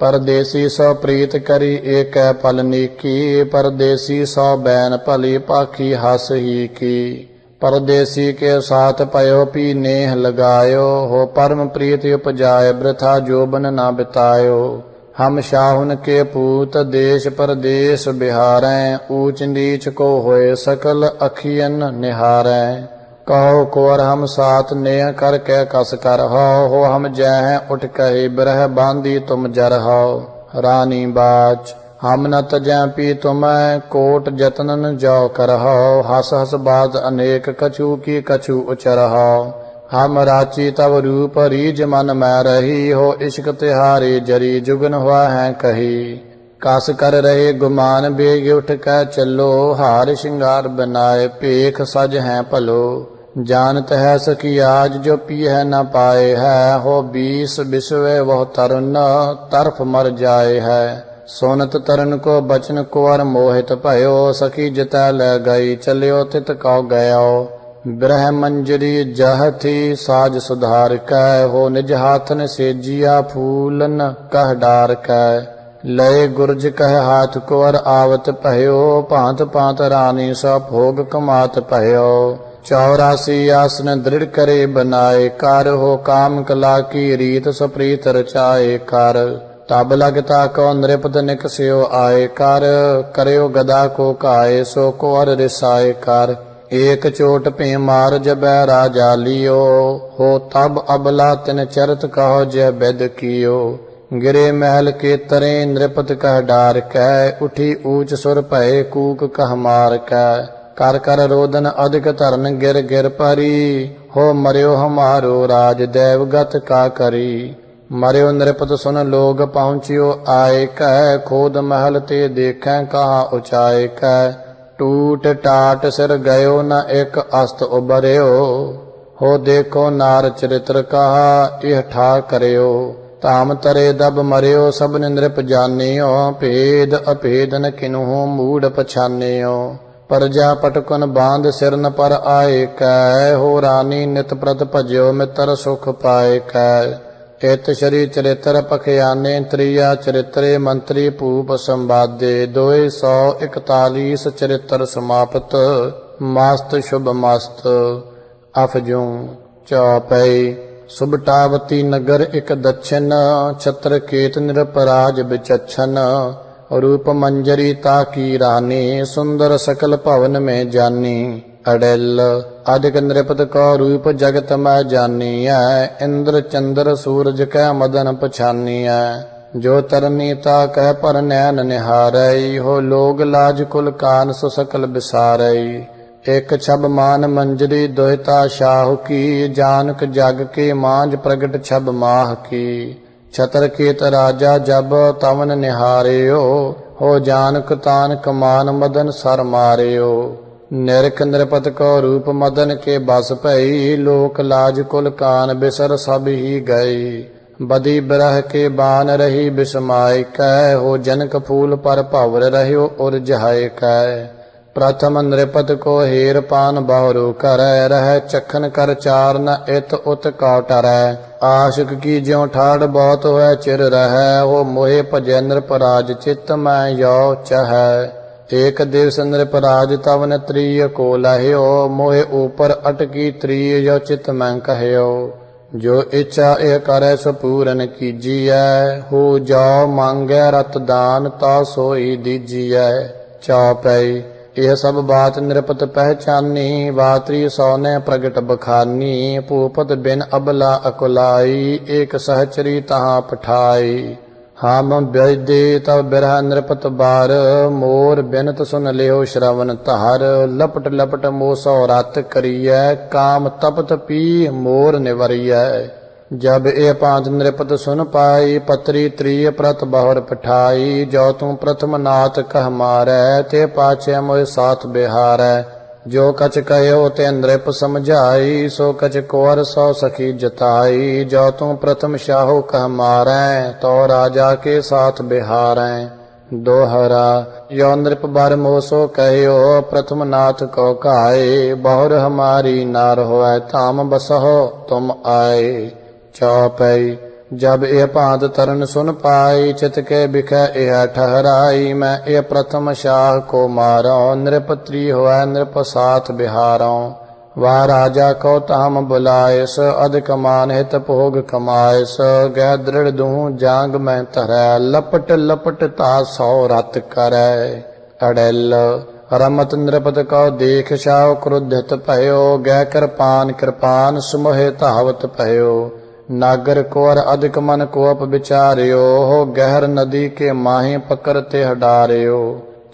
परदेसी सौ प्रीत करी एक पल नीकी परदेसी सौ बैन भली पाखी हस ही की परदेसी के साथ पयो पी नेह लगायो हो परम प्रीत उपजाय वृथा जोबन ना बितायो हम शाहुन के पूत देश परदेश बिहारें ऊंच नीच को होए सकल अखियन निहारें कहो कुंवर हम साथ नेह कर के कस कर हो हम जय उठ कहे बिरह बांधी तुम जर हो रानी बाच हम न तजै पी तुम्हें कोट जतनन जो करहो हस हस बात अनेक कछु की कछु उचरहो हम राची तब रूप रीज मन में रही हो इश्क तिहारी जरी जुगन हुआ है कही कस कर रहे गुमान बेग उठ कर चलो हार श्रृंगार बनाए पेख सज है पलो जानत है सकी आज जो पी है न पाए है हो 20 विश्व वह तरुण तरफ मर जाए है सोनत तरन को बचन कुंवर मोहित भयो सखी जिता ल गई चलियो तित कौ गयो बिरह मंजरी जह थी साज सुधार कै हो निज हाथन से जिया फूलन कह डार कै लय गुरज कह हाथ कुंवर आवत भयो भांत भांत रानी सा भोग कमात भयो 84 आसन दृढ़ करे बनाए कर हो काम कला की रीत सप्रीत रचाए कर तब लगता को नृपत निकस्यो आए कर करयो गदा को काए सो कुंवर रिसाए कर एक चोट पे मार जब राजा लियो हो तब अबला तिन चरत कहो जय बेद कियो गिरे महल के तरे नृपत कह डार कै उठी ऊंच सुर भय कूक कह मार कै कर कर रोदन अधिक धरन गिर गिर परी हो मरियो हमारो राज देवगत का करी मरियो नृपत सुन लोग पहुँचियो आए कह खोद महल ते देखें कहाँ ऊंचाए कह टूट टाट सिर गयो न एक अस्त उबरियो हो देखो नार चरित्र कहा इह ठा करियो ताम तरे दब मरियो सब नृप जानियो भेद अभेद न किन्हू मूड पछानियो प्रजा पटकुन बांध सिर न पर आए कै हो रानी नित प्रत भजो मित्र सुख पाए कै ਇਤ ਸ਼੍ਰੀ ਚਰਿਤ੍ਰ ਪਖਿਆਨੇ ਤ੍ਰਿਆ ਚਰਿਤਰੇ ਮੰਤਰੀ ਭੂਪ ਸੰਵਾਦੇ 241 ਚਰਿਤ੍ਰ ਸਮਾਪਤ। ਮਸਤ ਸ਼ੁਭ ਮਸਤ ਅਫਜੂ ਚੌਪਈ। ਸੁਭਟਾਵਤੀ ਨਗਰ ਇਕ ਦਛਨ ਛਤਰ ਕੇਤ ਨਿਰਪਰਾਜ ਵਿਚਛਨ। रूप मंजरी ताकी रानी सुंदर सकल भवन में जानी। अडेल अधिक नृपत को रूप जगत में जानी है। इंद्र चंद्र सूरज कै मदन पछानी है। जो तरनी ता कह पर नैन निहारई हो लोग लाज कुल कान सो सकल बिसारई। एक छब मान मंजरी दोहिता शाह की जानक जग के मांझ प्रगट छब माह की। छतर केत राजा जब तवन निहारियो हो जानक तान कमान मदन सर मारियो। निरख नृपत को रूप मदन के बस भई लोक लाज कुल कान बिसर सब ही गई। बदी बिरह के बान रही बिस्माय कै हो जनक फूल पर भवर रह्यो उर जहाय कै। प्रथम नृपत को हेर पान बहुरू करै रह चखन कर चार न इत उत काटरै। आशिक की ज्यों ठाड़ बहुत है चिर रहै हो मोहे भजै नृपराज चित्त मैं यो चहै। एक दिवस नृपराज तवन त्रिय को लह्यो मोहे ऊपर अटकी त्रिय यो चित मैं कहयो। जो इच्छा ए करे सो पूरन कीजिए हो जाओ मांगै रत दान ता सोई दीजिए। चौपई। यह सब बात नृपत पहचानी वात्री सौने प्रगट बखानी। भूपत बिन अबला अकुलाई एक सहचरी तहाँ पठाई। हम बेदे तब बिरह नृपत बार मोर बिनत सुन लियो श्रवण तार। लपट लपट मोसो रात करिय काम तपत पी मोर निवरिय। जब ए पांच नृपत सुन पाई पत्री त्रिय प्रत बहुर पठाई। जो तू प्रथम नाथ कह मारै ते पाछे मोह साथ बिहारै। जो कछ कहो ते नृप समझाई सो कछ कुंवर सौ सखी जताई। जो तू प्रथम शाहु कह मारै तो राजा के साथ बिहारै। दोहरा। यो नृप बर मोसो कहो प्रथम नाथ को काए। बहुर हमारी नार होए धाम बसहो तुम आए। चौपई। जब ए भांत तरन सुन पाई चित के बिखै यह ठहराई। मैं ए प्रथम शाह को मारो नृपत्री होए नृप साथ बिहारो। वह राजा को ताम बुलायस अधिक मान हित भोग कमायस। गह दृढ़ दूं जांग में धरै लपट लपट ता सौ रत करै। अडेल रमत नृपत को देख शाह क्रुद्धित भयो। गह कृपान कृपान सुमोहे धावत भयो। नागर कुंवर अधिक मन कोप विचारियो हो गहर नदी के माही पकर ते डारियो।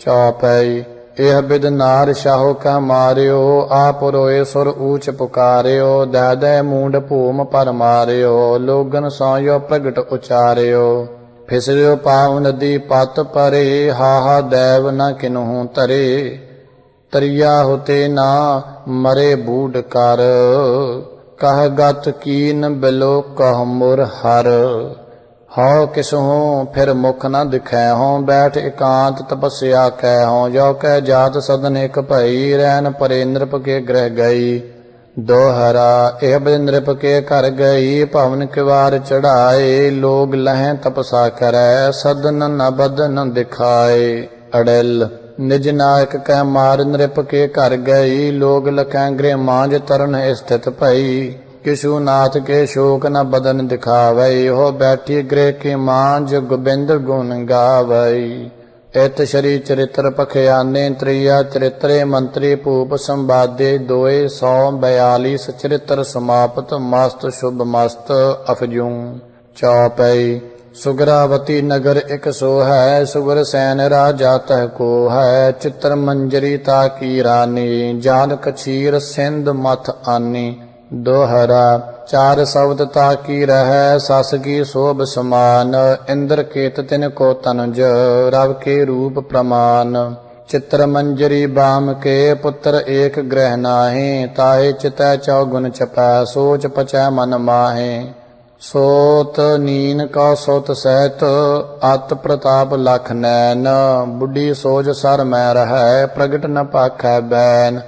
चौपई। यह बिद नार शाहो कह मारियो आप रोए सुर ऊंच पुकारियो। दह दह मूंड भूम पर मारियो लोगन सोयो प्रगट उचारियो। फिसरियो पाव नदी पत परे हाहा दैव न किन्हू तरे। तरिया होते ना मरे बूढ़ कर कह गत कीन बिलो कह मुर हर। हो किसहूँ फिर मुख न दिखै हों बैठ एकांत तपस्या कै हों। जो कह जात सदन एक भई रैन परे नृप के गृह गई। दोहरा। एह बिद नृप के घर गई भवन किवार चढ़ाए। लोग लहें तपसा करै सदन न बदन दिखाए। अडेल। निज नायक कह मार नृप के घर गई। लोग लखें गृह मांझ तरन स्थित भई। किशु नाथ के शोक न बदन दिखावई हो बैठी गृह के मांझ गोबिंद गुण गावई। इत श्री चरित्र पखियाने त्रिया चरित्रे मंत्री भूप संवादे 242 चरित्र समाप्त। मस्त शुभ मस्त अफजू चौपई। सुगरावती नगर एक सो है सुगर सैन राजा तह को है। चित्र मंजरी ताकी रानी जानक क्षीर सिंध मथ आनी। दोहरा। चार शब्द ताकी रह सस की शोभ समान। इंद्र केत तिन को तनुज रव के रूप प्रमाण। चित्र मंजरी बाम के पुत्र एक ग्रह नाहे। ताहे चितै चौगुन छपै सोच पचै मन माहे। सोत नीन का सोत सहत अत प्रताप लख नैन। बुढ़ी सोज सर मैं रहै प्रगट न पाखै बैन।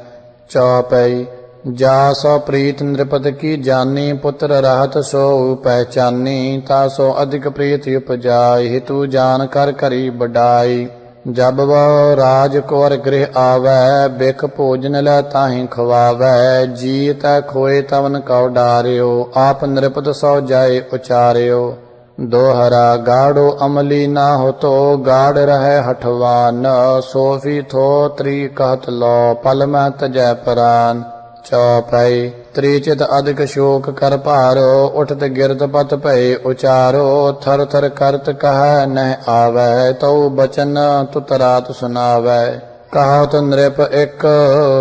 चौपई। ਜਾ ਸੋ ਪ੍ਰੀਤ ਨ੍ਰਿਪਤ ਕੀ ਜਾਨੀ ਪੁੱਤਰ ਰਹਤ ਸੋ ਪਹਿਚਾਨੀ ਤਾ ਸੋ ਅਧਿਕ ਪ੍ਰੀਤ ਉਪਜਾਈ ਹਿਤੂ ਜਾਨ ਕਰ ਕਰੀ ਬਡਾਈ ਜਬ ਵੋ ਰਾਜ ਕੋਰ ਗ੍ਰਹਿ ਆਵੈ ਬਿਖ ਭੋਜਨ ਲੈ ਤਾਹੀਂ ਖਵਾਵੈ ਜੀ ਤੈ ਖੋਏ ਤਵਨ ਕਉ ਡਾਰਿਓ ਆਪ ਨ੍ਰਿਪਤ ਸੋ ਜਾਏ ਉਚਾਰਿਓ ਦੋਹਰਾ ਗਾੜੋ ਅਮਲੀ ਨਾ ਹੋ ਤੋ ਗਾੜ ਰਹਿ ਹਠਵਾਨ ਸੋਫੀ ਥੋ ਤਰੀ कहत लो पल मैं तजੈ ਪ੍ਰਾਨ ਚੌਪਈ ਤ੍ਰਿਚਿਤ ਅਧਿਕ ਸ਼ੋਕ ਕਰ ਭਾਰੋ ਉਠਤ ਗਿਰਤ ਪਤ ਭਏ ਉਚਾਰੋ ਥਰ ਥਰ ਕਰਤ ਕਹੈ ਨਹਿ ਆਵੈ ਤਉ ਬਚਨ ਤੁਤਰਾਤ ਸੁਨਾਵੈ ਕਹਾਤ ਨ੍ਰਿਪ ਇੱਕ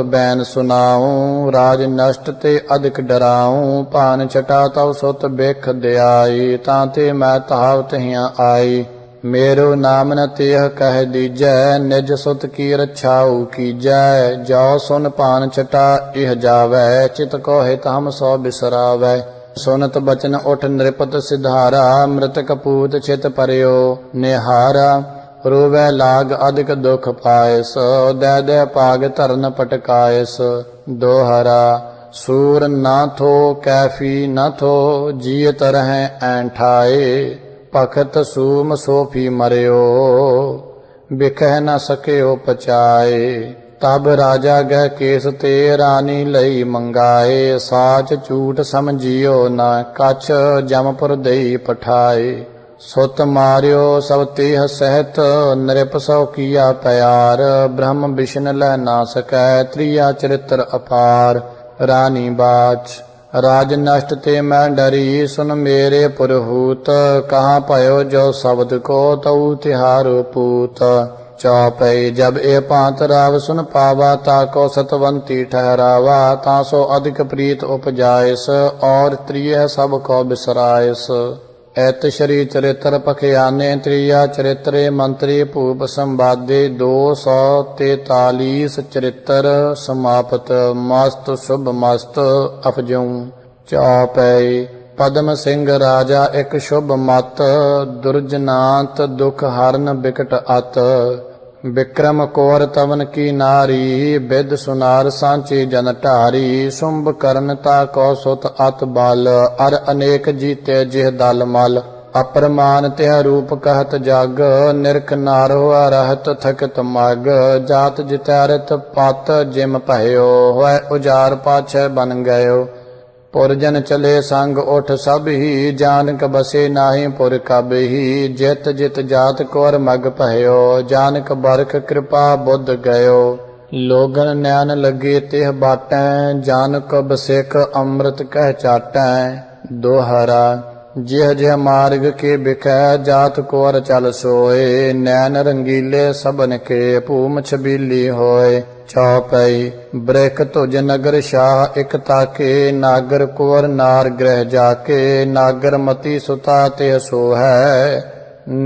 ਬੈਨ ਸੁਨਾਉ ਰਾਜ ਨਸ਼ਟ ਤੇ ਅਧਿਕ ਡਰਾਉ ਭਾਨ ਛਟਾ ਤਉ ਸੁਤ ਬਿਖ ਦਿਆਈ ਤਾਂ ਤੇ ਮੈਂ ਤਹਾਵ ਤਹੀਆਂ ਆਈ मेरो नाम न तेह कह दीजै निज सुत की रछाऊ कीजै जो सुन पान छटा इह जावै चित को हित हम सौ बिसरावै सुनत बचन उठ नृपत सिधारा मृतक पूत चित परयो निहारा रोवै लाग अधिक दुख पायस दै दै पाग धरन पटकायस दोहरा सूर ना थो कैफी न थो जीत रहें ऐंठाए ਭਖਤ ਸੂਮ ਸੋਫੀ ਮਰਿਓ ਬਿਖਹਿ ਨ ਸਕਿਓ ਪਚਾਏ ਤਬ ਰਾਜਾ ਗਹਿ ਕੇਸ ਤੇ ਰਾਣੀ ਲਈ ਮੰਗਾਏ ਸਾਚ ਝੂਠ ਸਮਝਿਓ ਨਾ ਕਛ ਜਮਪੁਰ ਦੇਈ ਪਠਾਏ ਸੁਤ ਮਾਰਿਓ ਸਭ ਤੇਹ ਸਹਿਤ ਨ੍ਰਿਪ ਸੋ ਕੀਆ ਪਿਆਰ ਬ੍ਰਹਮ ਵਿਸ਼ਨ ਲੈ ਨਾ ਸਕੈ ਤ੍ਰਿਆ ਚਰਿਤ੍ਰ ਅਪਾਰ ਰਾਣੀ ਬਾਚ राज नष्ट ते मैं डरी सुन मेरे पुरहूत कहाँ पयो जो शब्द को तऊ तिहारो पूत चौपई जब ए पांत राव सुन पावा ताको सतवंती ठहरावा तासो अधिक प्रीत उपजायस और त्रिय सब को बिसरायस ऐत श्री चरित्र पखयाने त्रिया चरित्रे मंत्री भूप संवादे 243 चरित्र समाप्त मस्त शुभ मस्त अफजूं चौपई पद्म सिंह राजा एक शुभ मत दुर्जनांत दुख हरन बिकट अत विक्रम कौर तवन की नारी बिद सुनार सांची जन ढारी शुंभ करन ता को सुत अत बल अर अनेक जीते जिह दल मल अप्रमान तिह रूप कहत जग निरख नारो रहत थकत मग जात जितैरत पत जिम भयो होय उजार पाछे बन गयो पुरजन चले संग उठ सब ही जानक बसे नाही पुर कब ही जित जित जात कोर मग भयो जानक बरख कृपा बुद्ध गयो लोगन नैन लगे तिह बाटै जानक बसेक अमृत कह चाटै दोहरा जिह जिह मार्ग के बिखै जात कोर चल सोए नैन रंगीले सबन के भूम छबीली होए चौपई ब्रख तुज नगर शाह एक ताके नागर कुंवर नार ग्रह जाके नागर मती सुता ते सो है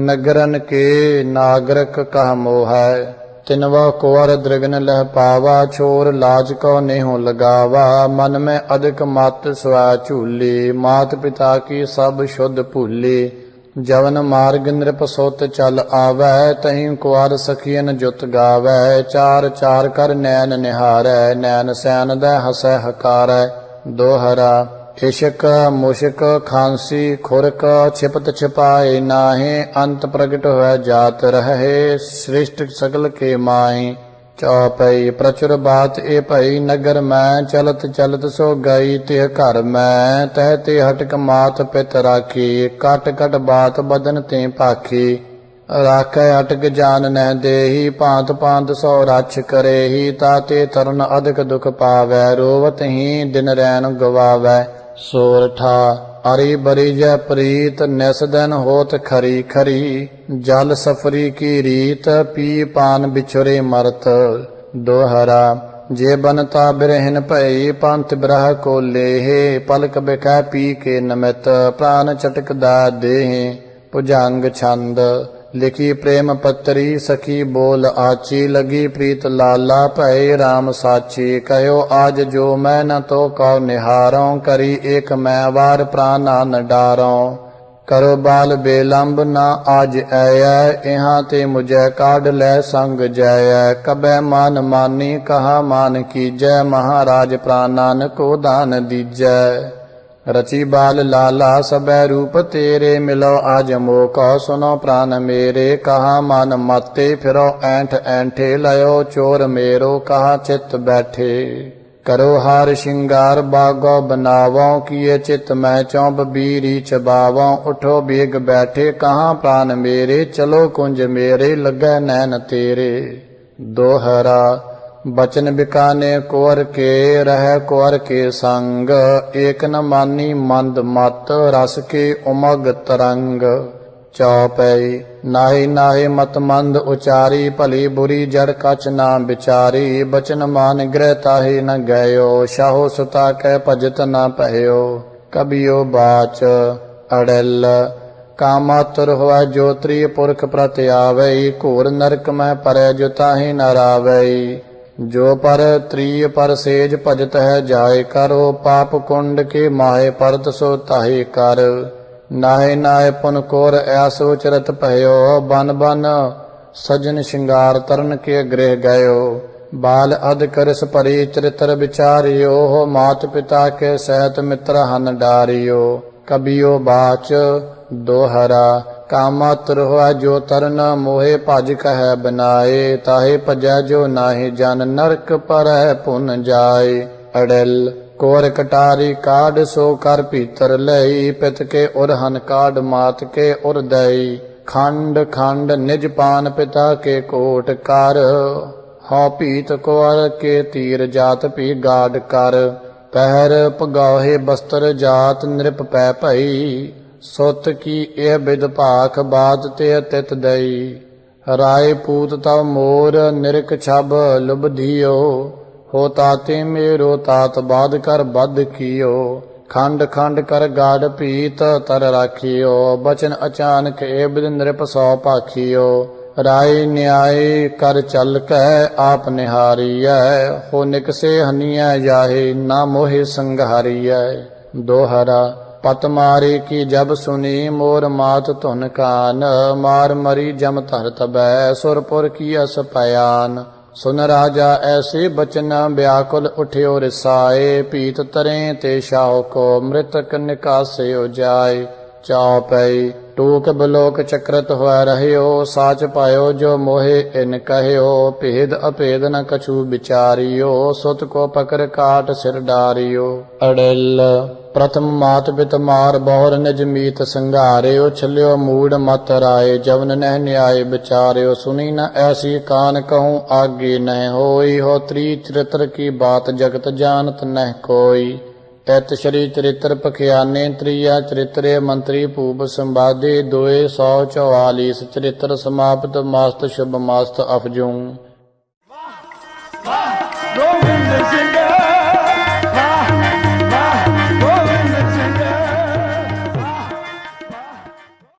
नगरन के नागरक कह मोह है तिनवा कुंवर दृगन लह पावा छोर लाज को नेहो लगावा मन में अधिक मत स्वा झूली मात पिता की सब शुद्ध भूली जवन मार्ग नृप सुत चल आवै तहीं कुआर सखियन जुत गावै चार चार कर नैन निहारै नैन सैन दै हसै हकारै दोहरा इशक मुशक खांसी खुरक छिपत छिपाए नाहे अंत प्रगट हुआ जात रहे सृष्ट सकल के माही चौपई प्रचुर बात ए भई नगर मैं चलत चलत सो गई तिह घर मैं तह ते हटक मात पित राखी कट कट बात बदन ते पाखी राखै अटक जान न देही पांत पांत सौ रछ करे ही ताते तरन अधिक दुख पावै रोवत ही दिन रैन गवावै सोरठा अरि बरी जय प्रीत निस दिन होत खरी खरी जल सफरी की रीत पी पान बिछुरे मरत दोहरा जे बनता बिरहिन भई पंथ बिरह को लेहे पलक बिखै पी के नमित प्राण चटकदा देहे भुजंग छंद लिखी प्रेम पत्री सखी बोल आची लगी प्रीत लाला भय राम साची कहो आज जो मैं न तो कौ निहारों करी एक मैं वार प्राणा न डारों ਕਰੋ ਬਾਲ ਬੇਲੰਬ ਨਾ ਆਜ ਆਇਐ, ਇਹਾਂ ਤੇ ਮੁਝੈ ਕਾਢ ਲੈ ਸੰਗ ਜਾਇਐ। ਕਬੈ ਮਾਨ ਮਾਨੀ ਕਹਾ ਮਾਨ ਕੀਜੈ, ਮਹਾਰਾਜ ਪ੍ਰਾਨਨ ਕੋ ਦਾਨ ਦੀਜੈ। ਰਚੀ ਬਾਲ ਲਾਲਾ ਸਬੈ ਰੂਪ ਤੇਰੇ, ਮਿਲੋ ਆਜ ਮੋਕੋ ਸੁਨੋ ਪ੍ਰਾਨ ਮੇਰੇ। ਕਹਾ ਮਨ ਮਾਤੇ ਫਿਰੋ ਐਂਠ ਐਂਠੇ, ਲਇਓ ਚੋਰ ਮੇਰੋ ਕਹਾ ਚਿਤ ਬੈਠੇ। ਕਰੋ ਹਾਰ ਸ਼ਿੰਗਾਰ ਬਾਗੋ ਬਨਾਵੋ, ਕੀਏ ਚਿਤ ਮੈਂ ਚੌਂਬ ਬੀਰੀ ਚਬਾਵੋ। ਉਠੋ ਬੀਗ ਬੈਠੇ ਕਹਾਂ ਪ੍ਰਾਨ ਮੇਰੇ, ਚਲੋ ਕੁੰਜ ਮੇਰੇ ਲੱਗੈ ਨੈਣ ਤੇਰੇ। ਦੋਹਰਾ ਬਚਨ ਬਿਕਾਨੇ ਕੁਰ ਕੇ, ਰਹਿ ਕੁਰ ਕੇ ਸੰਗ। ਏਕ ਨ ਮਾਨੀ ਮੰਦ ਮਤ, ਰਸ ਕੇ ਉਮਗ ਤਰੰਗ। ਚੌਪਈ ਨਾਹੀ ਨਾਹੀ ਮਤ ਮੰਦ ਉਚਾਰੀ, ਭਲੀ ਬੁਰੀ ਜੜ ਕਛ ਨਾ ਵਿਚਾਰੀ। ਬਚਨ ਮਾਨ ਗ੍ਰਹਿ ਤਾਹੀ ਨ ਗਇਓ, ਸ਼ਾਹੋ ਸੁਤਾ ਕੈ ਭਜਤ ਨ ਭਇਓ। ਕਬਿਓ ਬਾਚ ਅੜਲ ਕਾਮਾਤੁਰ ਹੋਇ, ਜੋ ਤ੍ਰਿ ਪੁਰਖ ਪ੍ਰਤ ਆਵਈ। ਘੋਰ ਨਰਕ ਮੈਂ ਪਰੈ ਜੋ ਤਾਹੀ ਨ ਰਾਵਈ। ਜੋ ਪਰ ਤ੍ਰਿ ਪਰ ਸੇਜ ਭਜਤ ਹੈ ਜਾਏ, ਕਰੋ ਪਾਪ ਕੁੰਡ ਕੇ ਮਾਹੇ ਪਰਤ ਸੋ ਤਾਹੀ ਕਰ। ਨਾਹੇ ਨਾਹੇ ਪੁਨ ਕੋਰ ਐਸੋ ਚਰਤ ਭਇਓ, ਬਨ ਬਨ ਸਜਨ ਸ਼ਿੰਗਾਰ ਤਰਨ ਕੇ ਗ੍ਰਹਿ ਗਇਓ। ਬਾਲ ਅਧ ਕਰਸ ਭਰੀ ਚਰਿਤਰ ਵਿਚਾਰਿਓ, ਮਾਤ ਪਿਤਾ ਕੇ ਸਹਿਤ ਮਿੱਤਰ ਹਨ ਡਾਰਿਓ। ਕਬਿਓ ਬਾਚ ਦੋਹਰਾ ਕਾਮਾਤੁਰ ਹੋਇ, ਜੋ ਤਰਨ ਮੋਹਿ ਭਜ ਕਹੈ ਬਨਾਏ। ਤਾਹੇ ਭਜੈ ਜੋ ਨਾਹੀ ਜਨ, ਨਰਕ ਪਰੈ ਪੁਨ ਜਾਏ। ਅੜਲ ਕੋਰ ਕਟਾਰੀ ਕਾਢ, ਸੋ ਕਰ ਭੀਤਰ ਲਈ। ਪਿਤ ਕੇ ਉਰਹਨ ਕਾਢ, ਮਾਤ ਕੇ ਉਰ ਦਈ। ਖੰਡ ਖੰਡ ਨਿਜ ਪਾਨ ਪਿਤਾ ਕੇ ਕੋਟ ਕਰ। ਹਉ ਭੀਤ ਕੁਰ ਕੇ ਤੀਰ, ਜਾਤ ਭੀ ਗਾਡ ਕਰ। ਪਹਿਰ ਪਗਾਹੇ ਬਸਤਰ, ਜਾਤ ਨਿਰਪ ਪੈ ਭਈ। ਸੁਤ ਕੀ ਇਹ ਬਿਦ ਭਾਖ, ਬਾਤ ਤੇ ਤਿਤ ਦਈ। ਰਾਏ ਪੂਤ ਤਵ ਮੋਰ, ਨਿਰਕ ਛਬ ਲੁਬਧਿਓ। ਹੋ ਤਾਤੇ ਮੇਰੋ ਤਾਤ, ਬਾਦ ਕਰ ਬਦ ਕੀਓ। ਖੰਡ ਖੰਡ ਕਰ ਗਾਡ ਪੀਤ, ਤਰ ਰਾਖਿਓ। ਬਚਨ ਅਚਾਨਕ ਏਬਿਦ ਨਿਰਪ ਸੋ ਭਾਖਿਓ। ਰਾਏ ਨਿਆਏ ਕਰ ਚਲ ਕੈ, ਆਪ ਨਿਹਾਰੀਐ। ਹੋ ਨਿਕਸੇ ਹਨੀਐ ਜਾਹੇ, ਨਾ ਮੋਹਿ ਸੰਘਾਰੀਐ। ਦੋਹਰਾ ਪਤ ਮਾਰੇ ਕੀ ਜਬ ਸੁਨੀ, ਮੋਰ ਮਾਤ ਧੁਨ ਕਾਨ। ਮਾਰ ਮਰੀ ਜਮ ਧਰ ਤਬੈ, ਸੁਰਪੁਰ ਕੀ ਅਸ ਪయాਨ। ਸੁਨ ਰਾਜਾ ਐਸੇ ਬਚਨ, ਵਿਆਕੁਲ ਉਠਿਓ ਰਿਸਾਏ। ਭੀਤ ਤਰੇ ਤੇ ਸ਼ਾਹ ਕੋ, ਮ੍ਰਿਤਕ ਨਿਕਾਸਿਓ ਜਾਏ। ਚੌਪਈ ਟੂਕ ਬਲੋਕ ਚਕਰਤ ਹੋਇ ਰਹਿਓ, ਸਾਚ ਪਾਇਓ ਜੋ ਮੋਹਿ ਇਨ ਕਹਿਓ। ਭੇਦ ਅਭੇਦ ਨ ਕਛੂ ਵਿਚਾਰਿਓ, ਸੁਤ ਕੋ ਪਕਰ ਕਾਟ ਸਿਰ ਡਾਰਿਓ। ਅੜਲ ਪ੍ਰਥਮ ਮਾਤ ਪਿਤ ਮਾਰ, ਬਹੁਰ ਨਿਜ ਮੀਤ ਸੰਘਾਰਿਓ। ਛਲਿਓ ਮੂੜ ਮਤ ਰਾਏ, ਜਵਨ ਨਹਿ ਨਿਆਏ ਵਿਚਾਰਿਓ। ਸੁਨੀ ਨ ਐਸੀ ਕਾਨ, ਕਹੂੰ ਆਗੇ ਨਹਿ ਹੋਈ। ਹੋ ਤ੍ਰਿ ਚਰਿਤਰ ਕੀ ਬਾਤ, ਜਗਤ ਜਾਨਤ ਨਹਿ ਕੋਈ। ਤੈਤ ਸ਼੍ਰੀ ਚਰਿਤਰ ਪਖਿਆਨੇ, ਤ੍ਰਿਆ ਚਰਿਤਰੇ ਮੰਤਰੀ ਭੂਪ ਸੰਵਾਦੇ। 244 ਚਰਿਤਰ ਸਮਾਪਤ, ਮਸਤ ਸ਼ੁਭ ਮਸਤ ਅਫਜੂੰ। ਗੋਬਿੰਦ ਸਿੰਘ